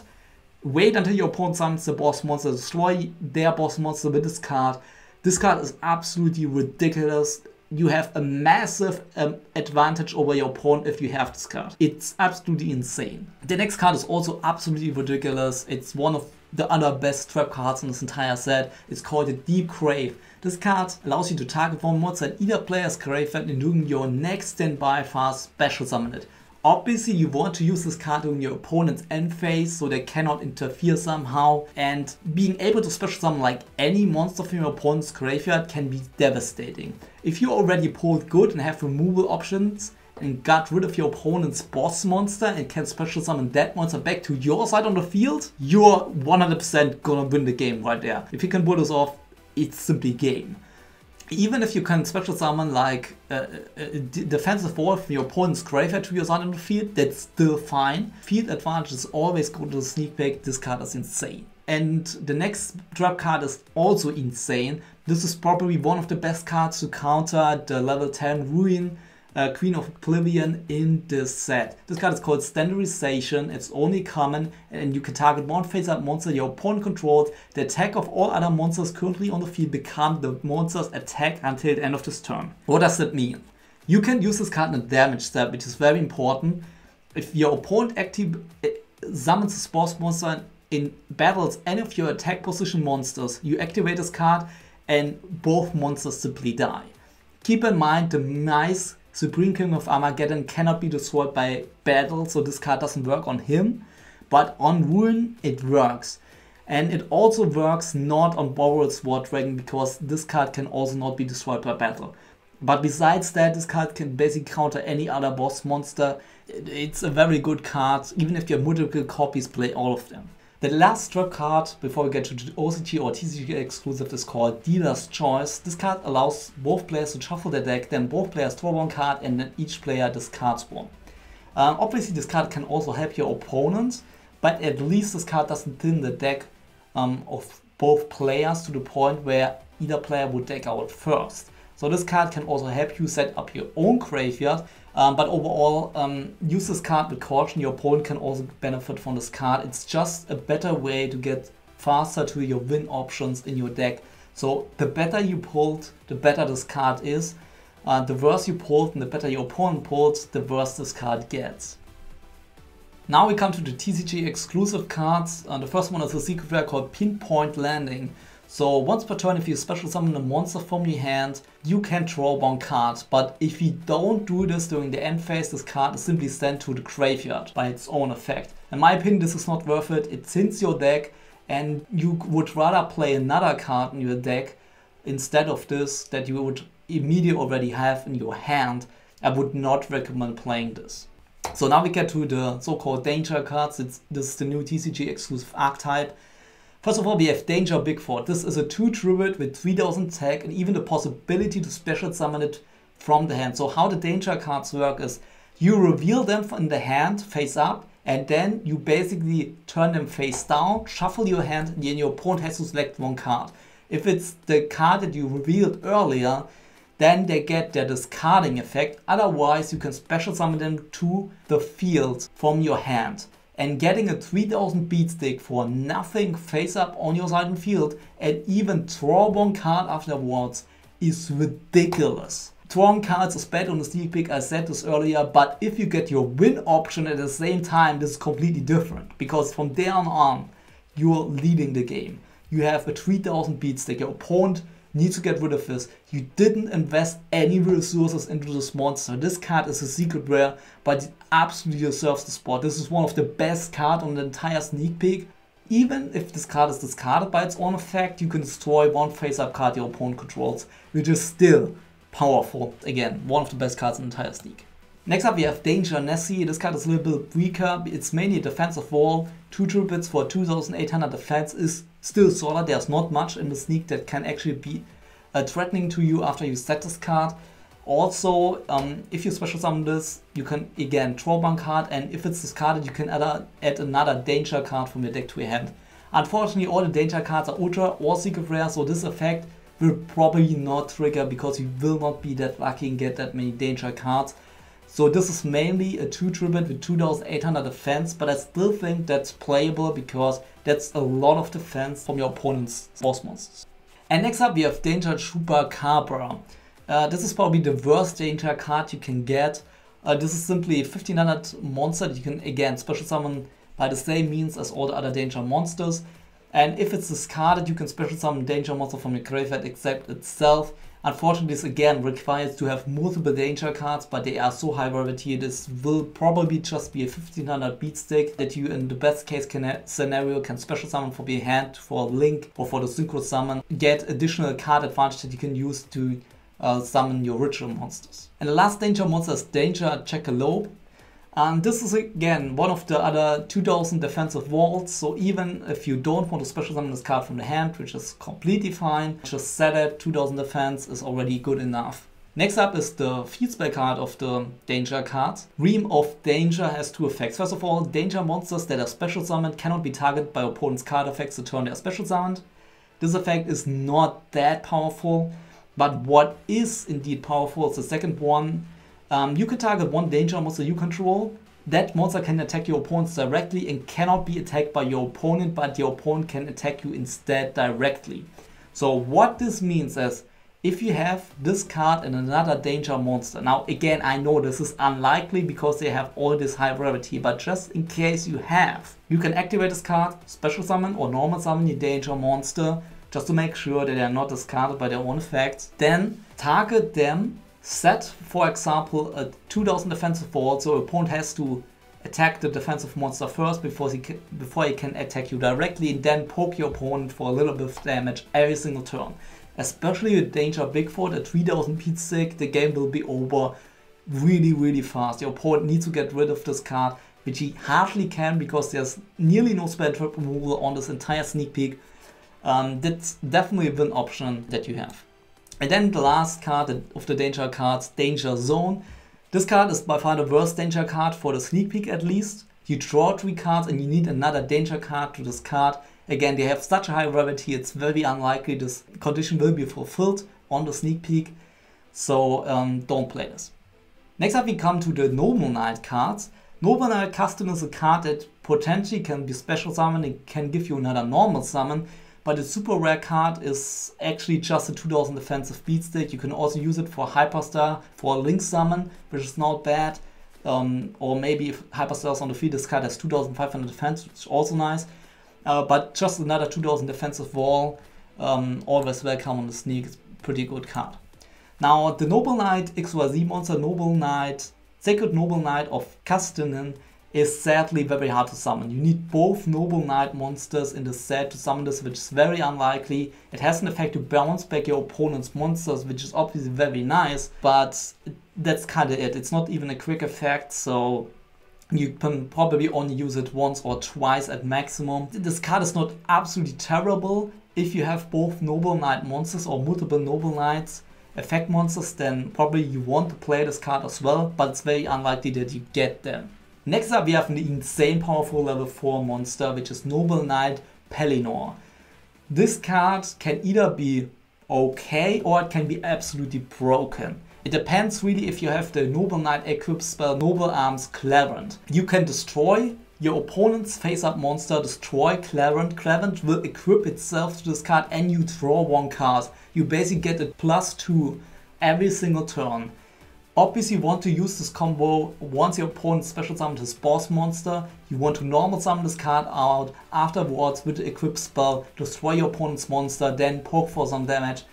wait until your opponent summons the boss monster, destroy their boss monster with this card. This card is absolutely ridiculous. You have a massive advantage over your opponent if you have this card. It's absolutely insane. The next card is also absolutely ridiculous. It's one of the other best trap cards in this entire set. It's called the Deep Grave. This card allows you to target one monster in either player's graveyard and during your next standby phase special summon it. Obviously you want to use this card during your opponent's end phase so they cannot interfere somehow, and being able to special summon like any monster from your opponent's graveyard can be devastating. If you already pulled good and have removal options and got rid of your opponent's boss monster and can special summon that monster back to your side on the field, you're 100% gonna win the game right there. If you can pull this off, it's simply game. Even if you can special summon like a defensive wall from your opponent's graveyard to your side on the field, that's still fine. Field advantage is always go to the sneak peek. This card is insane. And the next drop card is also insane. This is probably one of the best cards to counter the level 10 Ruin Queen of Oblivion in this set. This card is called Standardization. It's only common, and you can target one face-up monster your opponent controls. The attack of all other monsters currently on the field become the monster's attack until the end of this turn. What does that mean? You can use this card in a damage step, which is very important. If your opponent summons this boss monster in battles any of your attack position monsters, you activate this card and both monsters simply die. Keep in mind, the Demise, Supreme King of Armageddon, cannot be destroyed by battle, so this card doesn't work on him, but on Ruin it works. And it also works not on Borrelsword Dragon, because this card can also not be destroyed by battle. But besides that, this card can basically counter any other boss monster. It's a very good card, even if you have multiple copies, play all of them. The last drop card before we get to the OCG or TCG exclusive is called Dealer's Choice. This card allows both players to shuffle their deck, then both players draw one card and then each player discards one. Obviously this card can also help your opponent, but at least this card doesn't thin the deck of both players to the point where either player would deck out first. So this card can also help you set up your own graveyard, but overall use this card with caution. Your opponent can also benefit from this card. It's just a better way to get faster to your win options in your deck. So the better you pulled, the better this card is. The worse you pulled and the better your opponent pulled, the worse this card gets. Now we come to the TCG exclusive cards. The first one is a secret rare called Pinpoint Landing. So once per turn, if you special summon a monster from your hand, you can draw one card. But if you don't do this during the end phase, this card is simply sent to the graveyard by its own effect. In my opinion, this is not worth it. It thins your deck, and you would rather play another card in your deck instead of this that you would immediately already have in your hand. I would not recommend playing this. So now we get to the so-called danger cards. This is the new TCG exclusive archetype. First of all, we have Danger Bigfoot. This is a 2 druid with 3000 tech and even the possibility to special summon it from the hand. So how the danger cards work is you reveal them in the hand face up, and then you basically turn them face down, shuffle your hand, and then your opponent has to select one card. If it's the card that you revealed earlier, then they get their discarding effect. Otherwise, you can special summon them to the field from your hand. And getting a 3000 beat stick for nothing face up on your side and field and even draw one card afterwards is ridiculous. Drawing cards is bad on the sneak peek, I said this earlier, but if you get your win option at the same time, this is completely different. Because from there on, you're leading the game. You have a 3000 beat stick, your opponent needs to get rid of this. You didn't invest any resources into this monster. This card is a secret rare, but it absolutely deserves the spot. This is one of the best cards on the entire sneak peek. Even if this card is discarded by its own effect, you can destroy one face-up card your opponent controls, which is still powerful. Again, one of the best cards in the entire sneak. Next up we have Danger Nessie. This card is a little bit weaker. It's mainly a defensive wall. 2 tributes for 2800 defense is still solid. There's not much in the sneak that can actually be threatening to you after you set this card. Also, if you special summon this, you can again draw one card, and if it's discarded, you can add another danger card from your deck to your hand. Unfortunately, all the danger cards are ultra or secret rare, so this effect will probably not trigger because you will not be that lucky and get that many danger cards. So this is mainly a 2 tribute with 2800 defense, but I still think that's playable because that's a lot of defense from your opponent's boss monsters. And next up we have Danger Chupacabra. This is probably the worst danger card you can get. This is simply a 1500 monster that you can again special summon by the same means as all the other danger monsters. And if it's discarded, you can special summon danger monster from your graveyard except itself. Unfortunately, this again requires to have multiple danger cards, but they are so high rarity. This will probably just be a 1500 beat stick that you in the best case scenario can special summon for your hand for a link or for the synchro summon. Get additional card advantage that you can use to summon your ritual monsters. And the last danger monster is Danger Jackalope. This is again one of the other 2000 defensive walls, so even if you don't want to special summon this card from the hand, which is completely fine, just set it, 2000 defense is already good enough. Next up is the field spell card of the danger cards. Realm of Danger has 2 effects. First of all, danger monsters that are special summoned cannot be targeted by opponent's card effects the turn they are special summoned. This effect is not that powerful, but what is indeed powerful is the second one. You can target one danger monster you control. That monster can attack your opponents directly and cannot be attacked by your opponent, but your opponent can attack you instead directly. So what this means is, if you have this card and another danger monster, now again I know this is unlikely because they have all this high rarity, but just in case you have, you can activate this card, special summon or normal summon your danger monster, just to make sure that they are not discarded by their own effects. Then target them. Set, for example, a 2000 defensive wall, so opponent has to attack the defensive monster first before he can attack you directly, and then poke your opponent for a little bit of damage every single turn. Especially with Danger Bigfoot at 3000 beat stick, the game will be over really fast. Your opponent needs to get rid of this card, which he hardly can because there's nearly no spell trap removal on this entire sneak peek. That's definitely a win option that you have. And then the last card of the danger cards, Danger Zone. This card is by far the worst danger card for the sneak peek at least. You draw 3 cards and you need another danger card to discard. Again, they have such a high rarity, it's very unlikely this condition will be fulfilled on the sneak peek. So don't play this. Next up we come to the Noble Knight cards. Noble Knight Custom is a card that potentially can be special summoned and can give you another normal summon. But the super rare card is actually just a 2000 defensive beat stick. You can also use it for Hyperstar, for a link summon, which is not bad. Or maybe if Hyperstar is on the field, this card has 2500 defense, which is also nice. But just another 2000 defensive wall, always welcome on the sneak, it's a pretty good card. Now the Noble Knight XYZ monster, Noble Knight, Sacred Noble Knight of Kastenin, is sadly very hard to summon. You need both Noble Knight monsters in the set to summon this, which is very unlikely. It has an effect to bounce back your opponent's monsters, which is obviously very nice, but that's kind of it. It's not even a quick effect, so you can probably only use it once or twice at maximum. This card is not absolutely terrible. If you have both Noble Knight monsters or multiple Noble Knights effect monsters, then probably you want to play this card as well, but it's very unlikely that you get them. Next up, we have an insane powerful level 4 monster, which is Noble Knight Palladion. This card can either be okay or it can be absolutely broken. It depends really if you have the Noble Knight equip spell Noble Arms Clarent. You can destroy your opponent's face-up monster, destroy Clarent. Clarent will equip itself to this card and you draw one card. You basically get a +2 every single turn. Obviously you want to use this combo once your opponent special summons his boss monster. You want to normal summon this card out, afterwards with the equip spell, destroy your opponent's monster, then poke for some damage,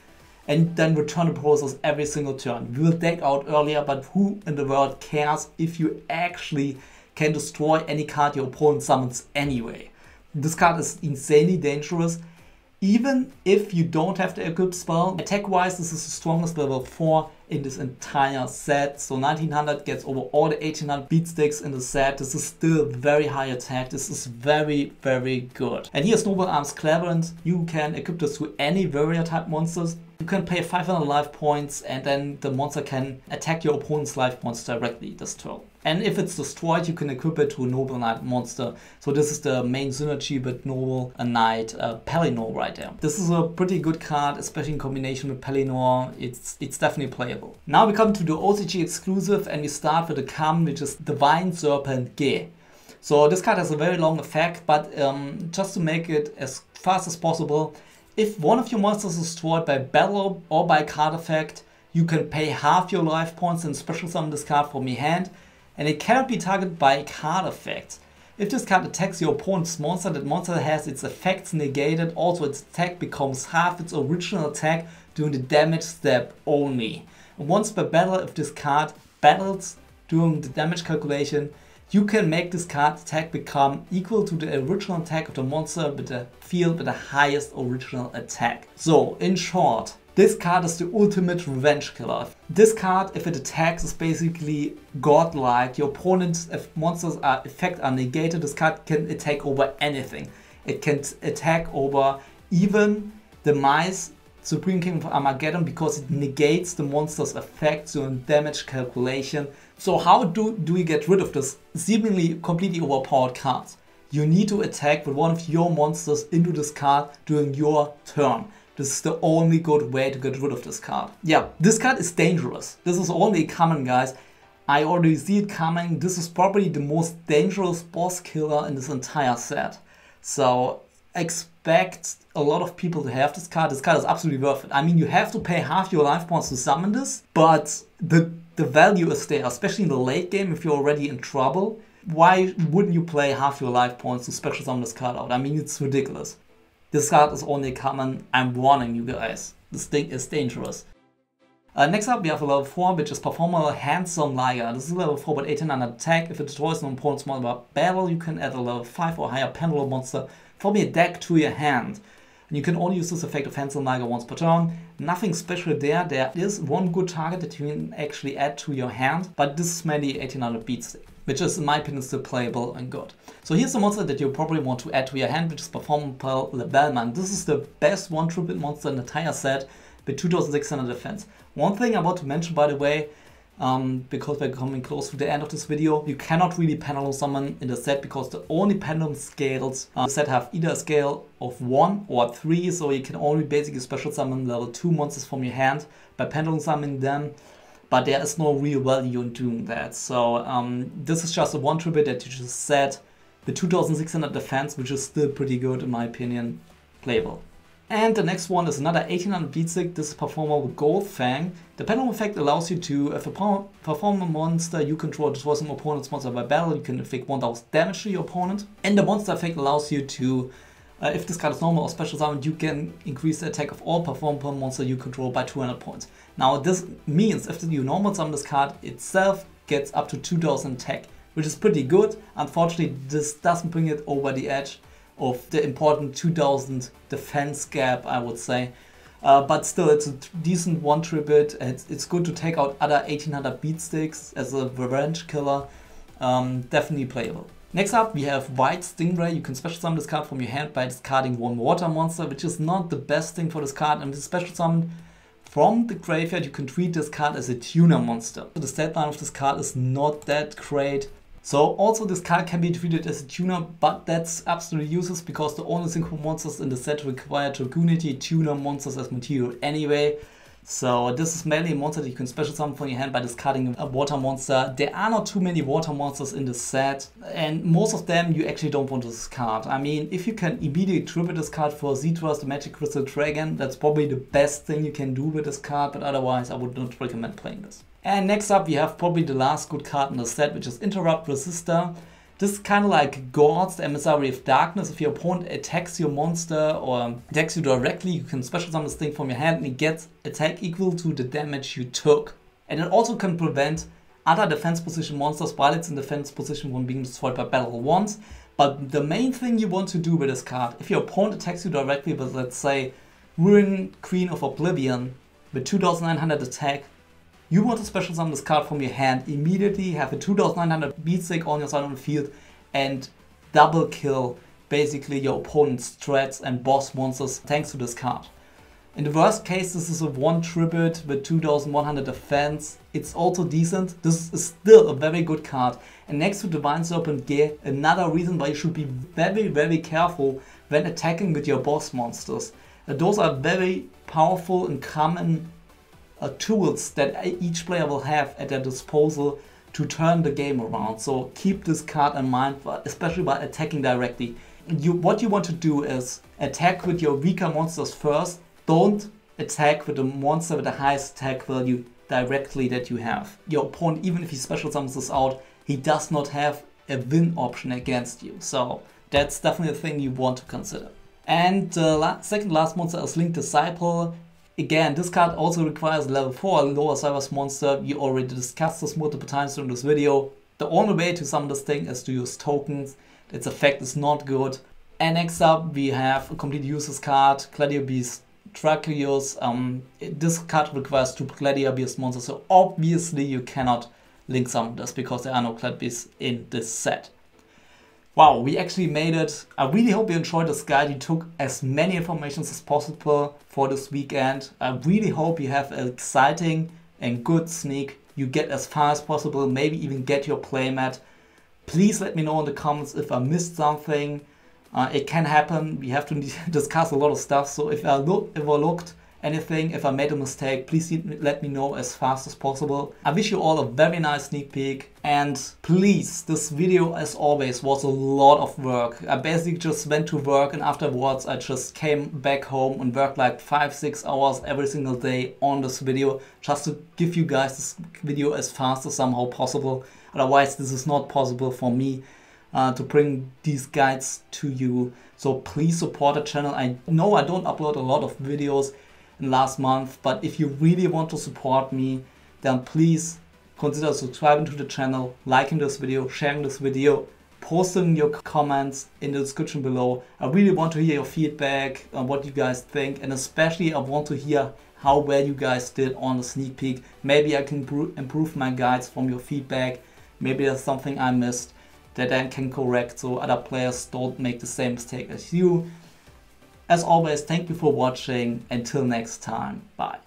and then return the process every single turn. We will deck out earlier, but who in the world cares if you actually can destroy any card your opponent summons anyway. This card is insanely dangerous. Even if you don't have the equip spell, attack-wise this is the strongest level 4 in this entire set. So 1900 gets over all the 1800 beatsticks in the set. This is still very high attack. This is very, very good. And here's Noble Arms Clarent. You can equip this to any warrior type monsters. You can pay 500 life points and then the monster can attack your opponent's life points directly this turn. And if it's destroyed, you can equip it to a Noble Knight monster. So this is the main synergy with Noble Knight Palladion right there. This is a pretty good card, especially in combination with Palladion. It's definitely playable. Now we come to the OCG exclusive and we start with the common, which is Divine Serpent Ge. So this card has a very long effect, but just to make it as fast as possible, if one of your monsters is destroyed by battle or by card effect, you can pay half your life points and special summon this card from your hand. And it cannot be targeted by card effects. If this card attacks your opponent's monster, that monster has its effects negated. Also its attack becomes half its original attack during the damage step only. And once per battle, if this card battles during the damage calculation, you can make this card attack become equal to the original attack of the monster with the field with the highest original attack. So in short, this card is the ultimate revenge killer. This card, if it attacks, is basically godlike. Your opponent's monsters effects are negated. This card can attack over anything. It can attack over even Demise, Supreme King of Armageddon, because it negates the monster's effects during damage calculation. So how do we get rid of this seemingly completely overpowered card? You need to attack with one of your monsters into this card during your turn. This is the only good way to get rid of this card. Yeah, this card is dangerous. This is only common, guys. I already see it coming. This is probably the most dangerous boss killer in this entire set. So expect a lot of people to have this card. This card is absolutely worth it. I mean, you have to pay half your life points to summon this, but the value is there, especially in the late game if you're already in trouble. Why wouldn't you play half your life points to special summon this card out? I mean, it's ridiculous. This card is only common. I'm warning you guys. This thing is dangerous. Next up, we have a level 4, which is Performer Handsome Liger. This is a level 4 with 1800 attack. If it destroys an opponent's monster by battle, you can add a level 5 or higher pendulum monster from your deck to your hand. And you can only use this effect of Handsome Liger once per turn. Nothing special there. There is one good target that you can actually add to your hand, but this is mainly 1800 beatstick, which is in my opinion still playable and good. So here's the monster that you probably want to add to your hand, which is Performer Lebelman. This is the best one-tribute monster in the entire set with 2600 defense. One thing I want to mention, by the way, because we're coming close to the end of this video, you cannot really pendulum summon in the set because the only pendulum scales in the set have either a scale of 1 or 3, so you can only basically special summon level 2 monsters from your hand by pendulum summoning them. But there is no real value in doing that. So this is just a one tribute that you just set with 2600 defense, which is still pretty good in my opinion, playable. And the next one is another 1800 beatstick. This is Performer with Gold Fang. The pendulum effect allows you to, if a performer monster you control destroys an opponent's monster by battle, you can inflict 1000 damage to your opponent. And the monster effect allows you to, if this card is normal or special summon, you can increase the attack of all performer monster you control by 200 points. Now this means if you normal summon this card itself gets up to 2000 attack, which is pretty good. Unfortunately, this doesn't bring it over the edge of the important 2000 defense gap, I would say. But still, it's a decent one tribute. It's good to take out other 1800 beatsticks as a revenge killer. Definitely playable. Next up, we have White Stingray. You can special summon this card from your hand by discarding one water monster, which is not the best thing for this card. And with special summon from the graveyard, you can treat this card as a tuner monster. So the stat line of this card is not that great. So also this card can be treated as a tuner, but that's absolutely useless because the only synchro monsters in the set require Dragunity tuner monsters as material anyway. So this is mainly a monster that you can special summon from your hand by discarding a water monster. There are not too many water monsters in the set, and most of them you actually don't want to discard. I mean, if you can immediately tribute this card for Zirdras, the Magicrystal Dragon, that's probably the best thing you can do with this card, but otherwise I would not recommend playing this. And next up we have probably the last good card in the set, which is Interrupt Resistor. This is kind of like Gods, the Emissary of Darkness. If your opponent attacks your monster or attacks you directly, you can special summon this thing from your hand and it gets attack equal to the damage you took. And it also can prevent other defense position monsters while it's in defense position from being destroyed by battle once. But the main thing you want to do with this card, if your opponent attacks you directly with, let's say, Ruin Queen of Oblivion with 2900 attack, you want to special summon this card from your hand, immediately have a 2900 beatstick on your side on the field and double kill basically your opponent's threats and boss monsters thanks to this card. In the worst case, this is a 1 tribute with 2100 defense. It's also decent. This is still a very good card. And next to Divine Serpent Gear, another reason why you should be very careful when attacking with your boss monsters. Those are very powerful and common tools that each player will have at their disposal to turn the game around. So keep this card in mind, especially by attacking directly. What you want to do is attack with your weaker monsters first. Don't attack with the monster with the highest attack value directly that you have. Your opponent, even if he special summons this out, he does not have a win option against you. So that's definitely a thing you want to consider. And the second last monster is Linked Disciple. Again, this card also requires level 4 lower Cybers monster. We already discussed this multiple times during this video. The only way to summon this thing is to use tokens. Its effect is not good. And next up we have a complete useless card, Gladiator Beast Tracheus. This card requires 2 Gladiator Beast monsters, so obviously you cannot link summon this because there are no Gladiator Beasts in this set. Wow, we actually made it. I really hope you enjoyed this guide. You took as many informations as possible for this weekend. I really hope you have an exciting and good sneak. You get as far as possible, maybe even get your playmat. Please let me know in the comments if I missed something. It can happen. We have to discuss a lot of stuff. So if I overlooked anything, if I made a mistake, please let me know as fast as possible. I wish you all a very nice sneak peek, and please, this video as always was a lot of work. I basically just went to work and afterwards I just came back home and worked like 5-6 hours every single day on this video just to give you guys this video as fast as somehow possible. Otherwise this is not possible for me to bring these guides to you. So please support the channel. I know I don't upload a lot of videos in last month, but if you really want to support me, then please consider subscribing to the channel, liking this video, sharing this video, posting your comments in the description below. I really want to hear your feedback on what you guys think, and especially I want to hear how well you guys did on the sneak peek. Maybe I can improve my guides from your feedback. Maybe there's something I missed that I can correct so other players don't make the same mistake as you. As always, thank you for watching. Until next time, bye.